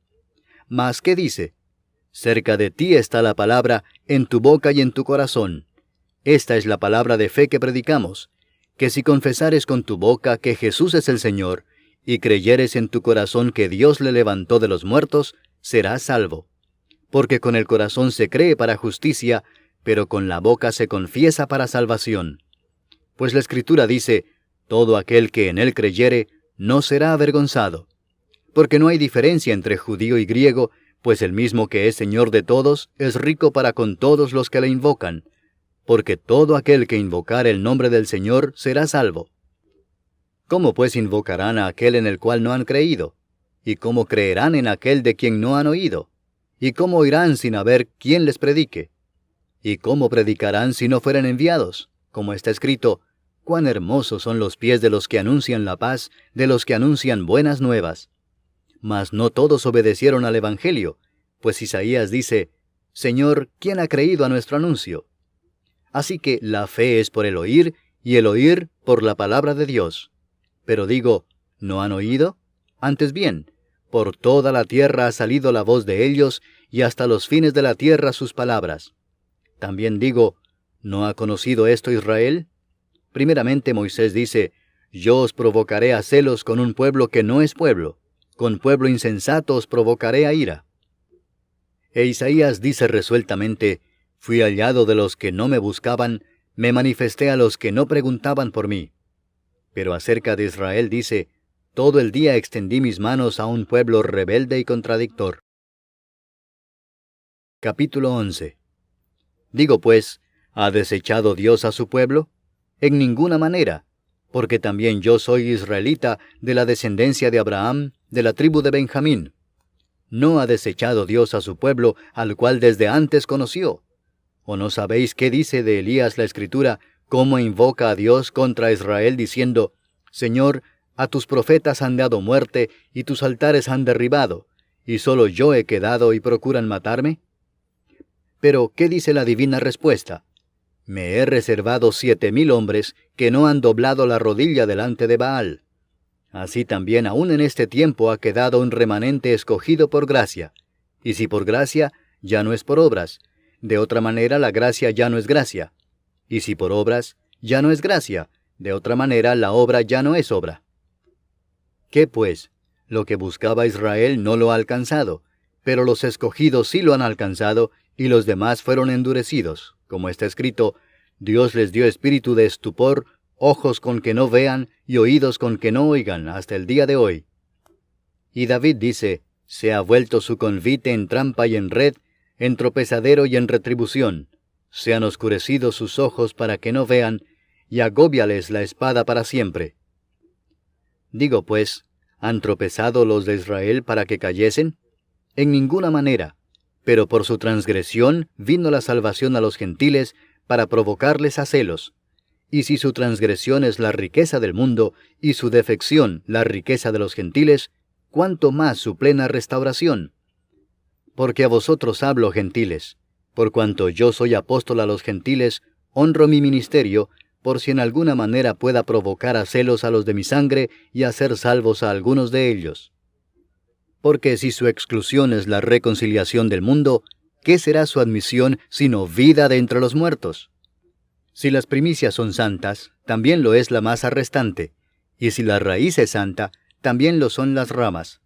Speaker 1: Mas, ¿qué dice? Cerca de ti está la palabra, en tu boca y en tu corazón. Esta es la palabra de fe que predicamos: que si confesares con tu boca que Jesús es el Señor, y creyeres en tu corazón que Dios le levantó de los muertos, será salvo. Porque con el corazón se cree para justicia, pero con la boca se confiesa para salvación. Pues la Escritura dice, todo aquel que en él creyere, no será avergonzado. Porque no hay diferencia entre judío y griego, pues el mismo que es Señor de todos, es rico para con todos los que le invocan. Porque todo aquel que invocare el nombre del Señor será salvo. ¿Cómo pues invocarán a aquel en el cual no han creído? ¿Y cómo creerán en aquel de quien no han oído? ¿Y cómo oirán sin haber quien les predique? ¿Y cómo predicarán si no fueren enviados? Como está escrito, cuán hermosos son los pies de los que anuncian la paz, de los que anuncian buenas nuevas. Mas no todos obedecieron al Evangelio, pues Isaías dice, Señor, ¿quién ha creído a nuestro anuncio? Así que la fe es por el oír, y el oír por la palabra de Dios. Pero digo, ¿no han oído? Antes bien, por toda la tierra ha salido la voz de ellos, y hasta los fines de la tierra sus palabras. También digo, ¿no ha conocido esto Israel? Primeramente Moisés dice, yo os provocaré a celos con un pueblo que no es pueblo, con pueblo insensato os provocaré a ira. E Isaías dice resueltamente, fui hallado de los que no me buscaban, me manifesté a los que no preguntaban por mí. Pero acerca de Israel dice, todo el día extendí mis manos a un pueblo rebelde y contradictor. Capítulo 11. Digo pues, ¿ha desechado Dios a su pueblo? En ninguna manera, porque también yo soy israelita de la descendencia de Abraham, de la tribu de Benjamín. ¿No ha desechado Dios a su pueblo, al cual desde antes conoció? ¿O no sabéis qué dice de Elías la Escritura, cómo invoca a Dios contra Israel, diciendo, Señor, a tus profetas han dado muerte, y tus altares han derribado, y solo yo he quedado y procuran matarme? Pero, ¿qué dice la divina respuesta? Me he reservado 7,000 hombres que no han doblado la rodilla delante de Baal. Así también aún en este tiempo ha quedado un remanente escogido por gracia. Y si por gracia, ya no es por obras. De otra manera la gracia ya no es gracia. Y si por obras, ya no es gracia. De otra manera la obra ya no es obra. ¿Qué pues? Lo que buscaba Israel no lo ha alcanzado, pero los escogidos sí lo han alcanzado, y los demás fueron endurecidos. Como está escrito, Dios les dio espíritu de estupor, ojos con que no vean, y oídos con que no oigan, hasta el día de hoy. Y David dice, se ha vuelto su convite en trampa y en red, en tropezadero y en retribución. Se han oscurecido sus ojos para que no vean, y agóbiales la espada para siempre. Digo pues, ¿han tropezado los de Israel para que cayesen? En ninguna manera, pero por su transgresión vino la salvación a los gentiles para provocarles a celos. Y si su transgresión es la riqueza del mundo, y su defección la riqueza de los gentiles, ¿cuánto más su plena restauración? Porque a vosotros hablo, gentiles, por cuanto yo soy apóstol a los gentiles, honro mi ministerio, por si en alguna manera pueda provocar a celos a los de mi sangre y hacer salvos a algunos de ellos. Porque si su exclusión es la reconciliación del mundo, ¿qué será su admisión sino vida de entre los muertos? Si las primicias son santas, también lo es la masa restante, y si la raíz es santa, también lo son las ramas.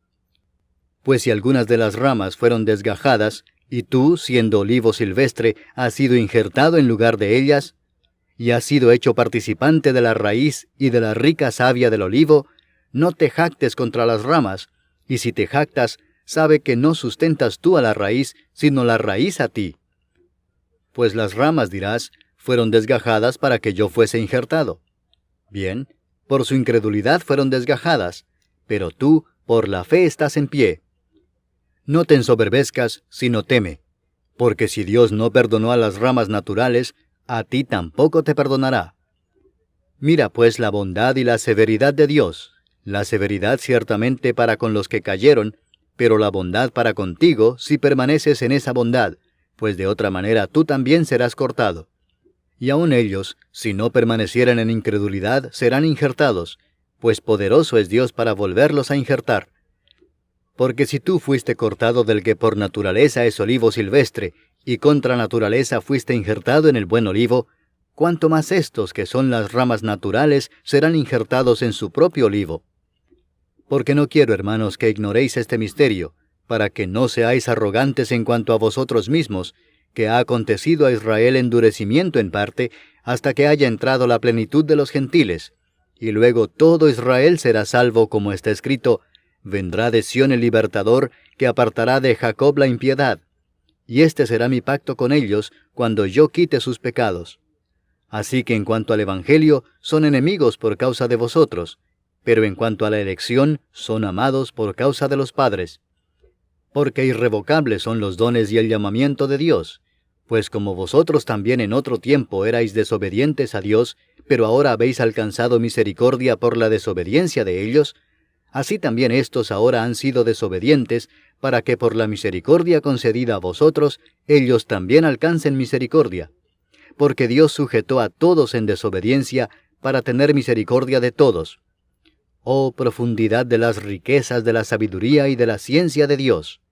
Speaker 1: Pues si algunas de las ramas fueron desgajadas, y tú, siendo olivo silvestre, has sido injertado en lugar de ellas, y has sido hecho participante de la raíz y de la rica savia del olivo, no te jactes contra las ramas, y si te jactas, sabe que no sustentas tú a la raíz, sino la raíz a ti. Pues las ramas, dirás, fueron desgajadas para que yo fuese injertado. Bien, por su incredulidad fueron desgajadas, pero tú, por la fe estás en pie. No te ensoberbezcas, sino teme, porque si Dios no perdonó a las ramas naturales, a ti tampoco te perdonará. Mira pues la bondad y la severidad de Dios, la severidad ciertamente para con los que cayeron, pero la bondad para contigo si permaneces en esa bondad, pues de otra manera tú también serás cortado. Y aun ellos, si no permanecieran en incredulidad, serán injertados, pues poderoso es Dios para volverlos a injertar. Porque si tú fuiste cortado del que por naturaleza es olivo silvestre, y contra naturaleza fuiste injertado en el buen olivo, cuánto más estos que son las ramas naturales serán injertados en su propio olivo. Porque no quiero, hermanos, que ignoréis este misterio, para que no seáis arrogantes en cuanto a vosotros mismos, que ha acontecido a Israel endurecimiento en parte, hasta que haya entrado la plenitud de los gentiles. Y luego todo Israel será salvo, como está escrito: vendrá de Sión el libertador, que apartará de Jacob la impiedad. Y este será mi pacto con ellos, cuando yo quite sus pecados. Así que en cuanto al Evangelio, son enemigos por causa de vosotros, pero en cuanto a la elección, son amados por causa de los padres. Porque irrevocables son los dones y el llamamiento de Dios, pues como vosotros también en otro tiempo erais desobedientes a Dios, pero ahora habéis alcanzado misericordia por la desobediencia de ellos, así también éstos ahora han sido desobedientes, para que por la misericordia concedida a vosotros, ellos también alcancen misericordia. Porque Dios sujetó a todos en desobediencia, para tener misericordia de todos. Oh profundidad de las riquezas de la sabiduría y de la ciencia de Dios.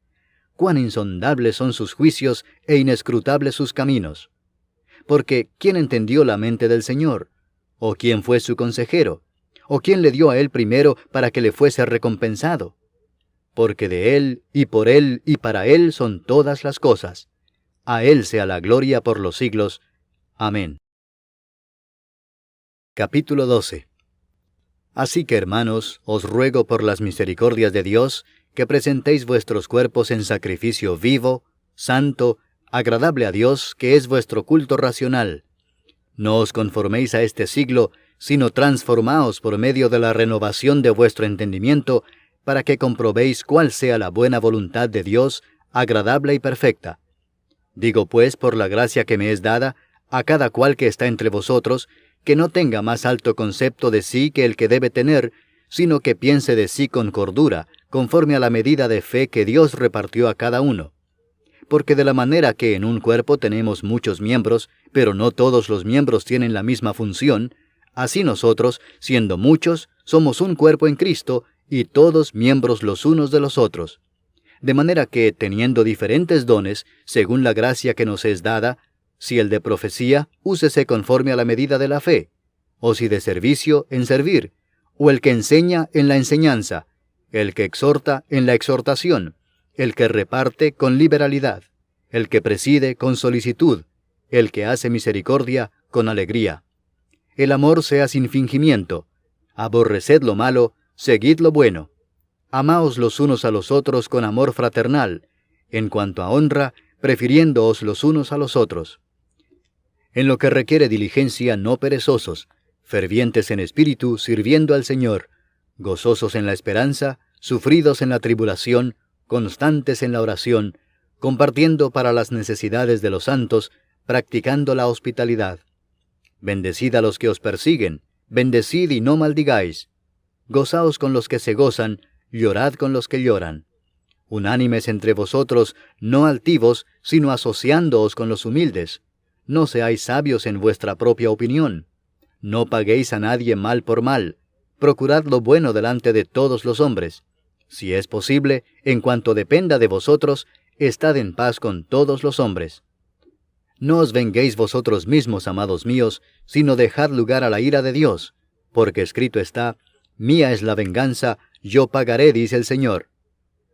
Speaker 1: Cuán insondables son sus juicios e inescrutables sus caminos. Porque ¿quién entendió la mente del Señor? ¿O quién fue su consejero? ¿O quién le dio a él primero para que le fuese recompensado? Porque de él, y por él, y para él son todas las cosas. A él sea la gloria por los siglos. Amén. Capítulo 12. Así que, hermanos, os ruego por las misericordias de Dios, que presentéis vuestros cuerpos en sacrificio vivo, santo, agradable a Dios, que es vuestro culto racional. No os conforméis a este siglo, sino transformaos por medio de la renovación de vuestro entendimiento, para que comprobéis cuál sea la buena voluntad de Dios, agradable y perfecta. Digo pues, por la gracia que me es dada, a cada cual que está entre vosotros, que no tenga más alto concepto de sí que el que debe tener, sino que piense de sí con cordura, conforme a la medida de fe que Dios repartió a cada uno. Porque de la manera que en un cuerpo tenemos muchos miembros, pero no todos los miembros tienen la misma función, así nosotros, siendo muchos, somos un cuerpo en Cristo, y todos miembros los unos de los otros. De manera que, teniendo diferentes dones, según la gracia que nos es dada, si el de profecía, úsese conforme a la medida de la fe, o si de servicio, en servir, o el que enseña, en la enseñanza, el que exhorta, en la exhortación, el que reparte, con liberalidad, el que preside, con solicitud, el que hace misericordia, con alegría. El amor sea sin fingimiento. Aborreced lo malo, seguid lo bueno. Amaos los unos a los otros con amor fraternal, en cuanto a honra, prefiriéndoos los unos a los otros. En lo que requiere diligencia, no perezosos, fervientes en espíritu, sirviendo al Señor, gozosos en la esperanza, sufridos en la tribulación, constantes en la oración, compartiendo para las necesidades de los santos, practicando la hospitalidad. Bendecid a los que os persiguen, bendecid y no maldigáis. Gozaos con los que se gozan, llorad con los que lloran. Unánimes entre vosotros, no altivos, sino asociándoos con los humildes. No seáis sabios en vuestra propia opinión. No paguéis a nadie mal por mal. Procurad lo bueno delante de todos los hombres. Si es posible, en cuanto dependa de vosotros, estad en paz con todos los hombres. No os venguéis vosotros mismos, amados míos, sino dejad lugar a la ira de Dios, porque escrito está: mía es la venganza, yo pagaré, dice el Señor.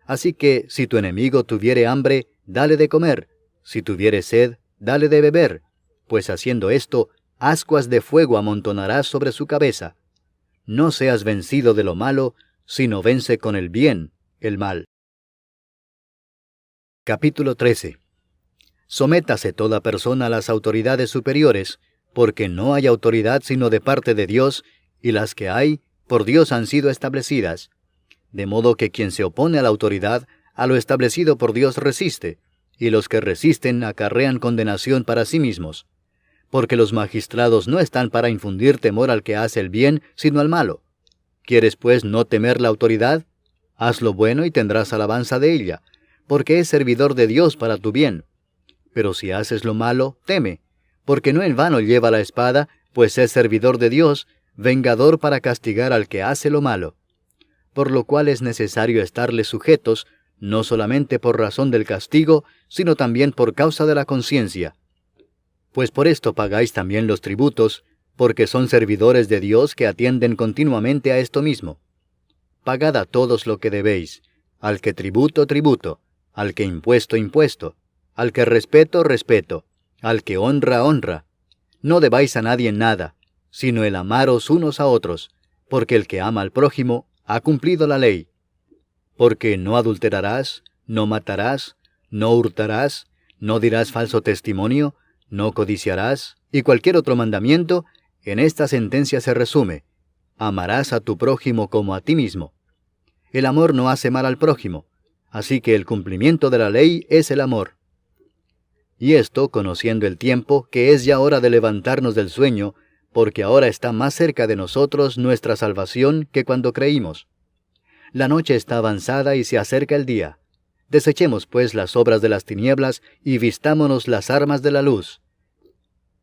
Speaker 1: Así que, si tu enemigo tuviere hambre, dale de comer; si tuviere sed, dale de beber, pues haciendo esto, ascuas de fuego amontonarás sobre su cabeza. No seas vencido de lo malo, sino vence con el bien el mal. Capítulo 13. Sométase toda persona a las autoridades superiores, porque no hay autoridad sino de parte de Dios, y las que hay, por Dios han sido establecidas. De modo que quien se opone a la autoridad, a lo establecido por Dios resiste, y los que resisten acarrean condenación para sí mismos. Porque los magistrados no están para infundir temor al que hace el bien, sino al malo. ¿Quieres pues no temer la autoridad? Haz lo bueno y tendrás alabanza de ella, porque es servidor de Dios para tu bien. Pero si haces lo malo, teme, porque no en vano lleva la espada, pues es servidor de Dios, vengador para castigar al que hace lo malo. Por lo cual es necesario estarles sujetos, no solamente por razón del castigo, sino también por causa de la conciencia. Pues por esto pagáis también los tributos, porque son servidores de Dios que atienden continuamente a esto mismo. Pagad a todos lo que debéis, al que tributo, tributo, al que impuesto, impuesto, al que respeto, respeto, al que honra, honra. No debáis a nadie nada, sino el amaros unos a otros, porque el que ama al prójimo ha cumplido la ley. Porque no adulterarás, no matarás, no hurtarás, no dirás falso testimonio, no codiciarás, y cualquier otro mandamiento, en esta sentencia se resume: amarás a tu prójimo como a ti mismo. El amor no hace mal al prójimo, así que el cumplimiento de la ley es el amor. Y esto, conociendo el tiempo, que es ya hora de levantarnos del sueño, porque ahora está más cerca de nosotros nuestra salvación que cuando creímos. La noche está avanzada y se acerca el día. Desechemos pues las obras de las tinieblas y vistámonos las armas de la luz.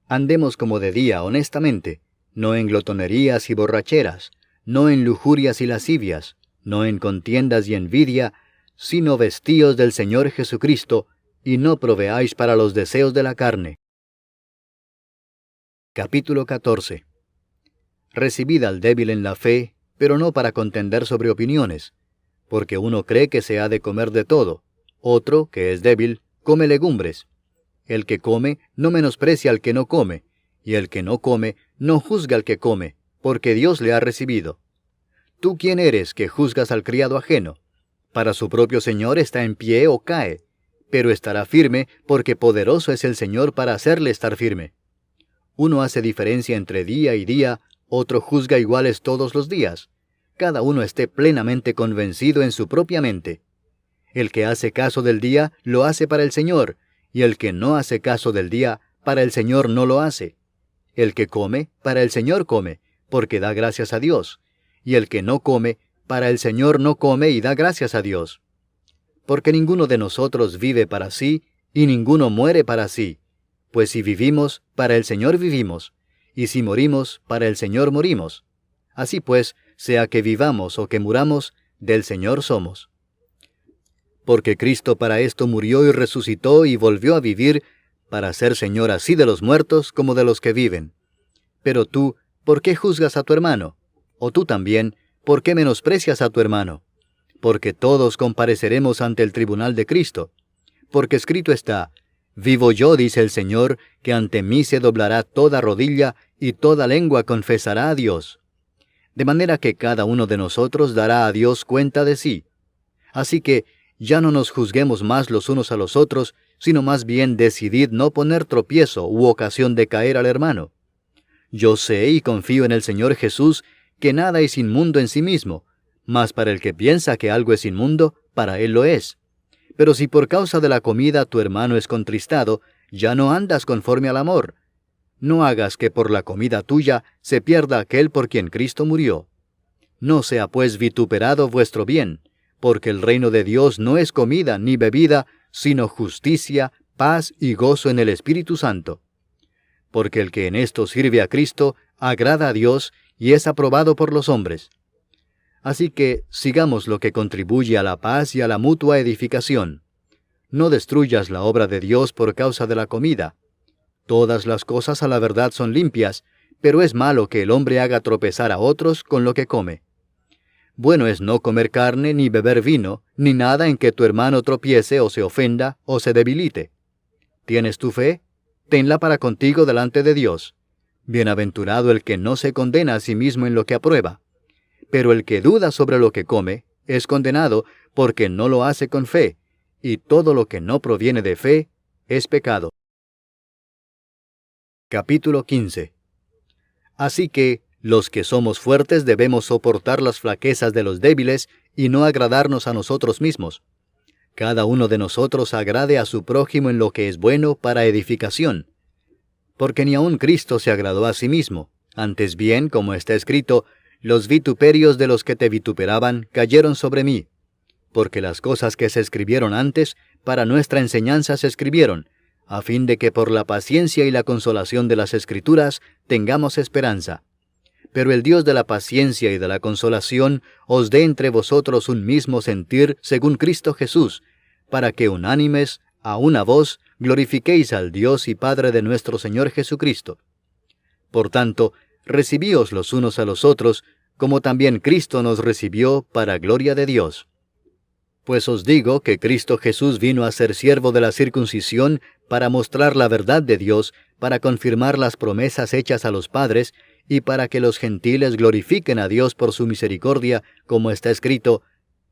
Speaker 1: Andemos como de día honestamente, no en glotonerías y borracheras, no en lujurias y lascivias, no en contiendas y envidia, sino vestíos del Señor Jesucristo, y no proveáis para los deseos de la carne. Capítulo 14. Recibid al débil en la fe, pero no para contender sobre opiniones, porque uno cree que se ha de comer de todo, otro, que es débil, come legumbres. El que come no menosprecia al que no come, y el que no come no juzga al que come, porque Dios le ha recibido. ¿Tú quién eres que juzgas al criado ajeno? Para su propio Señor está en pie o cae, pero estará firme, porque poderoso es el Señor para hacerle estar firme. Uno hace diferencia entre día y día, otro juzga iguales todos los días. Cada uno esté plenamente convencido en su propia mente. El que hace caso del día, lo hace para el Señor, y el que no hace caso del día, para el Señor no lo hace. El que come, para el Señor come, porque da gracias a Dios, y el que no come, para el Señor no come y da gracias a Dios. Porque ninguno de nosotros vive para sí, y ninguno muere para sí. Pues si vivimos, para el Señor vivimos, y si morimos, para el Señor morimos. Así pues, sea que vivamos o que muramos, del Señor somos. Porque Cristo para esto murió y resucitó y volvió a vivir, para ser Señor así de los muertos como de los que viven. Pero tú, ¿por qué juzgas a tu hermano? O tú también, ¿por qué menosprecias a tu hermano? Porque todos compareceremos ante el tribunal de Cristo. Porque escrito está: vivo yo, dice el Señor, que ante mí se doblará toda rodilla y toda lengua confesará a Dios. De manera que cada uno de nosotros dará a Dios cuenta de sí. Así que ya no nos juzguemos más los unos a los otros, sino más bien decidid no poner tropiezo u ocasión de caer al hermano. Yo sé y confío en el Señor Jesús que nada es inmundo en sí mismo, mas para el que piensa que algo es inmundo, para él lo es. Pero si por causa de la comida tu hermano es contristado, ya no andas conforme al amor. No hagas que por la comida tuya se pierda aquel por quien Cristo murió. No sea pues vituperado vuestro bien, porque el reino de Dios no es comida ni bebida, sino justicia, paz y gozo en el Espíritu Santo. Porque el que en esto sirve a Cristo, agrada a Dios y es aprobado por los hombres. Así que sigamos lo que contribuye a la paz y a la mutua edificación. No destruyas la obra de Dios por causa de la comida. Todas las cosas a la verdad son limpias, pero es malo que el hombre haga tropezar a otros con lo que come. Bueno es no comer carne, ni beber vino, ni nada en que tu hermano tropiece o se ofenda o se debilite. ¿Tienes tu fe? Tenla para contigo delante de Dios. Bienaventurado el que no se condena a sí mismo en lo que aprueba. Pero el que duda sobre lo que come es condenado porque no lo hace con fe, y todo lo que no proviene de fe es pecado. Capítulo 15. Así que, los que somos fuertes debemos soportar las flaquezas de los débiles y no agradarnos a nosotros mismos. Cada uno de nosotros agrade a su prójimo en lo que es bueno para edificación. Porque ni aun Cristo se agradó a sí mismo, antes bien, como está escrito, los vituperios de los que te vituperaban cayeron sobre mí. Porque las cosas que se escribieron antes, para nuestra enseñanza se escribieron, a fin de que por la paciencia y la consolación de las Escrituras tengamos esperanza. Pero el Dios de la paciencia y de la consolación os dé entre vosotros un mismo sentir según Cristo Jesús, para que unánimes, a una voz, glorifiquéis al Dios y Padre de nuestro Señor Jesucristo. Por tanto, recibíos los unos a los otros, como también Cristo nos recibió para gloria de Dios. Pues os digo que Cristo Jesús vino a ser siervo de la circuncisión para mostrar la verdad de Dios, para confirmar las promesas hechas a los padres, y para que los gentiles glorifiquen a Dios por su misericordia, como está escrito: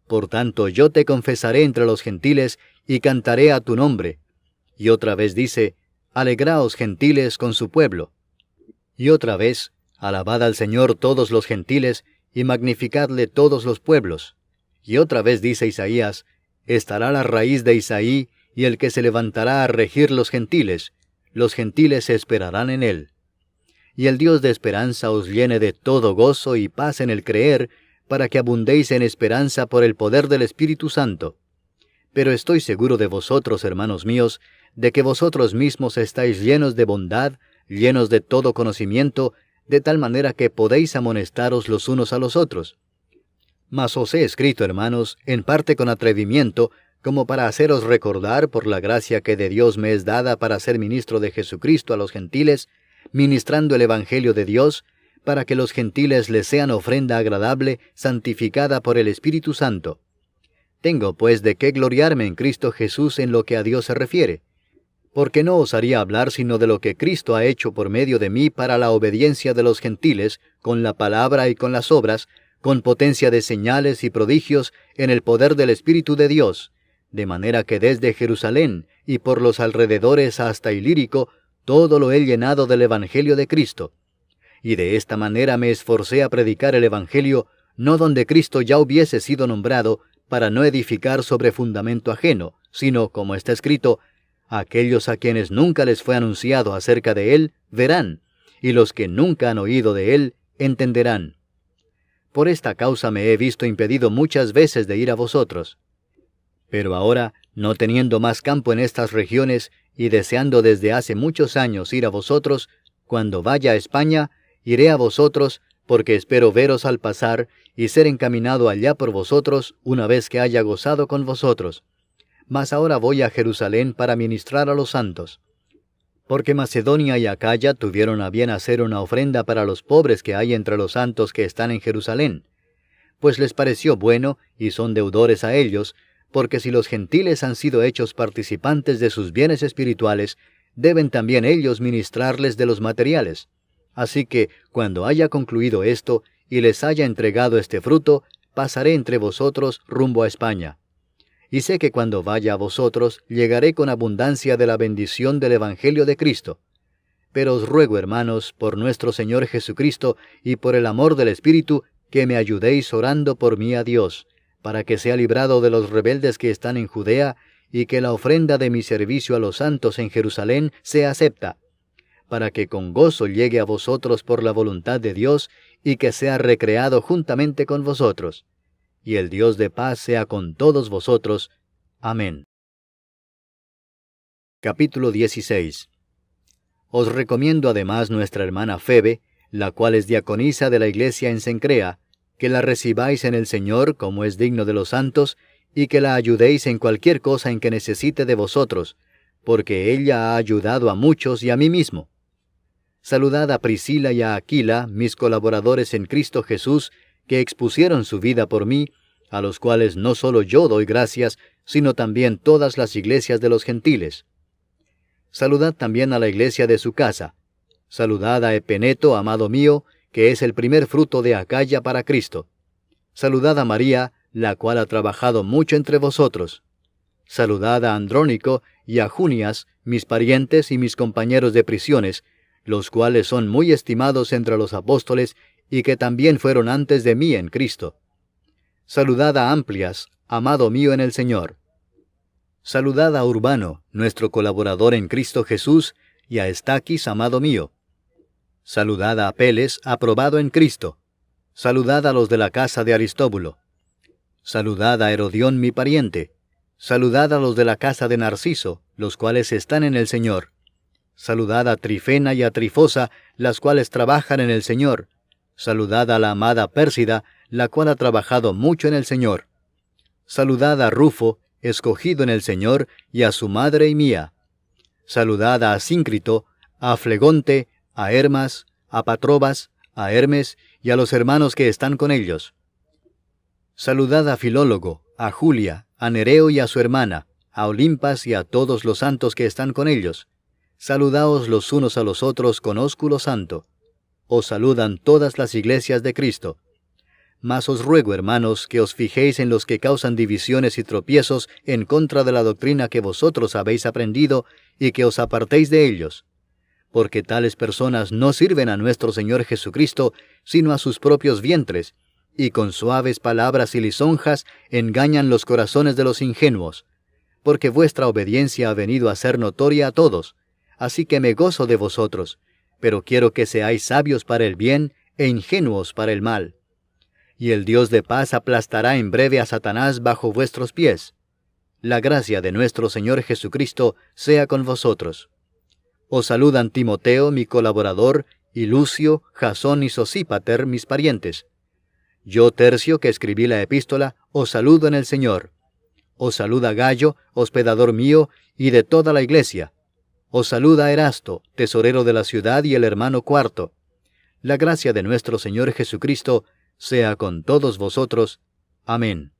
Speaker 1: Por tanto yo te confesaré entre los gentiles, y cantaré a tu nombre. Y otra vez dice: Alegraos, gentiles, con su pueblo. Y otra vez: Alabad al Señor todos los gentiles, y magnificadle todos los pueblos. Y otra vez dice Isaías: Estará la raíz de Isaí, y el que se levantará a regir los gentiles se esperarán en él. Y el Dios de esperanza os llene de todo gozo y paz en el creer, para que abundéis en esperanza por el poder del Espíritu Santo. Pero estoy seguro de vosotros, hermanos míos, de que vosotros mismos estáis llenos de bondad, llenos de todo conocimiento, de tal manera que podéis amonestaros los unos a los otros. Mas os he escrito, hermanos, en parte con atrevimiento, como para haceros recordar, por la gracia que de Dios me es dada para ser ministro de Jesucristo a los gentiles, ministrando el Evangelio de Dios, para que los gentiles les sean ofrenda agradable, santificada por el Espíritu Santo. Tengo pues de qué gloriarme en Cristo Jesús en lo que a Dios se refiere, porque no osaría hablar sino de lo que Cristo ha hecho por medio de mí para la obediencia de los gentiles, con la palabra y con las obras, con potencia de señales y prodigios en el poder del Espíritu de Dios, de manera que desde Jerusalén y por los alrededores hasta Ilírico, todo lo he llenado del Evangelio de Cristo. Y de esta manera me esforcé a predicar el Evangelio, no donde Cristo ya hubiese sido nombrado, para no edificar sobre fundamento ajeno, sino, como está escrito: aquellos a quienes nunca les fue anunciado acerca de él, verán, y los que nunca han oído de él, entenderán. Por esta causa me he visto impedido muchas veces de ir a vosotros. Pero ahora, no teniendo más campo en estas regiones, y deseando desde hace muchos años ir a vosotros, cuando vaya a España, iré a vosotros, porque espero veros al pasar, y ser encaminado allá por vosotros, una vez que haya gozado con vosotros. Mas ahora voy a Jerusalén para ministrar a los santos. Porque Macedonia y Acaya tuvieron a bien hacer una ofrenda para los pobres que hay entre los santos que están en Jerusalén. Pues les pareció bueno, y son deudores a ellos, porque si los gentiles han sido hechos participantes de sus bienes espirituales, deben también ellos ministrarles de los materiales. Así que, cuando haya concluido esto, y les haya entregado este fruto, pasaré entre vosotros rumbo a España. Y sé que cuando vaya a vosotros, llegaré con abundancia de la bendición del Evangelio de Cristo. Pero os ruego, hermanos, por nuestro Señor Jesucristo, y por el amor del Espíritu, que me ayudéis orando por mí a Dios, para que sea librado de los rebeldes que están en Judea, y que la ofrenda de mi servicio a los santos en Jerusalén sea acepta, para que con gozo llegue a vosotros por la voluntad de Dios, y que sea recreado juntamente con vosotros. Y el Dios de paz sea con todos vosotros. Amén. Capítulo 16. Os recomiendo además nuestra hermana Febe, la cual es diaconisa de la iglesia en Cencrea, que la recibáis en el Señor como es digno de los santos, y que la ayudéis en cualquier cosa en que necesite de vosotros, porque ella ha ayudado a muchos y a mí mismo. Saludad a Priscila y a Aquila, mis colaboradores en Cristo Jesús, que expusieron su vida por mí, a los cuales no solo yo doy gracias, sino también todas las iglesias de los gentiles. Saludad también a la iglesia de su casa. Saludad a Epeneto, amado mío, que es el primer fruto de Acaya para Cristo. Saludad a María, la cual ha trabajado mucho entre vosotros. Saludad a Andrónico y a Junias, mis parientes y mis compañeros de prisiones, los cuales son muy estimados entre los apóstoles, y que también fueron antes de mí en Cristo. Saludad a Amplias, amado mío en el Señor. Saludad a Urbano, nuestro colaborador en Cristo Jesús, y a Estaquis, amado mío. Saludad a Apeles, aprobado en Cristo. Saludad a los de la casa de Aristóbulo. Saludad a Herodión, mi pariente. Saludad a los de la casa de Narciso, los cuales están en el Señor. Saludad a Trifena y a Trifosa, las cuales trabajan en el Señor. Saludad a la amada Pérsida, la cual ha trabajado mucho en el Señor. Saludad a Rufo, escogido en el Señor, y a su madre y mía. Saludad a Asíncrito, a Flegonte, a Hermas, a Patrobas, a Hermes, y a los hermanos que están con ellos. Saludad a Filólogo, a Julia, a Nereo y a su hermana, a Olimpas y a todos los santos que están con ellos. Saludaos los unos a los otros con ósculo santo. Os saludan todas las iglesias de Cristo. Mas os ruego, hermanos, que os fijéis en los que causan divisiones y tropiezos en contra de la doctrina que vosotros habéis aprendido, y que os apartéis de ellos. Porque tales personas no sirven a nuestro Señor Jesucristo, sino a sus propios vientres, y con suaves palabras y lisonjas engañan los corazones de los ingenuos. Porque vuestra obediencia ha venido a ser notoria a todos, así que me gozo de vosotros, pero quiero que seáis sabios para el bien e ingenuos para el mal. Y el Dios de paz aplastará en breve a Satanás bajo vuestros pies. La gracia de nuestro Señor Jesucristo sea con vosotros. Os saludan Timoteo, mi colaborador, y Lucio, Jasón y Sosípater, mis parientes. Yo, Tercio, que escribí la epístola, os saludo en el Señor. Os saluda Gayo, hospedador mío, y de toda la iglesia. Os saluda Erasto, tesorero de la ciudad, y el hermano Cuarto. La gracia de nuestro Señor Jesucristo sea con todos vosotros. Amén.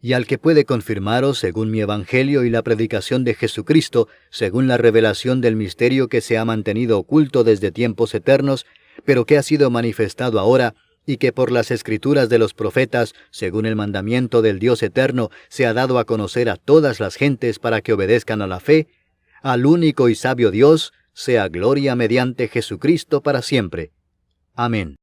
Speaker 1: Y al que puede confirmaros según mi evangelio y la predicación de Jesucristo, según la revelación del misterio que se ha mantenido oculto desde tiempos eternos, pero que ha sido manifestado ahora, y que por las escrituras de los profetas, según el mandamiento del Dios eterno, se ha dado a conocer a todas las gentes para que obedezcan a la fe, al único y sabio Dios, sea gloria mediante Jesucristo para siempre. Amén.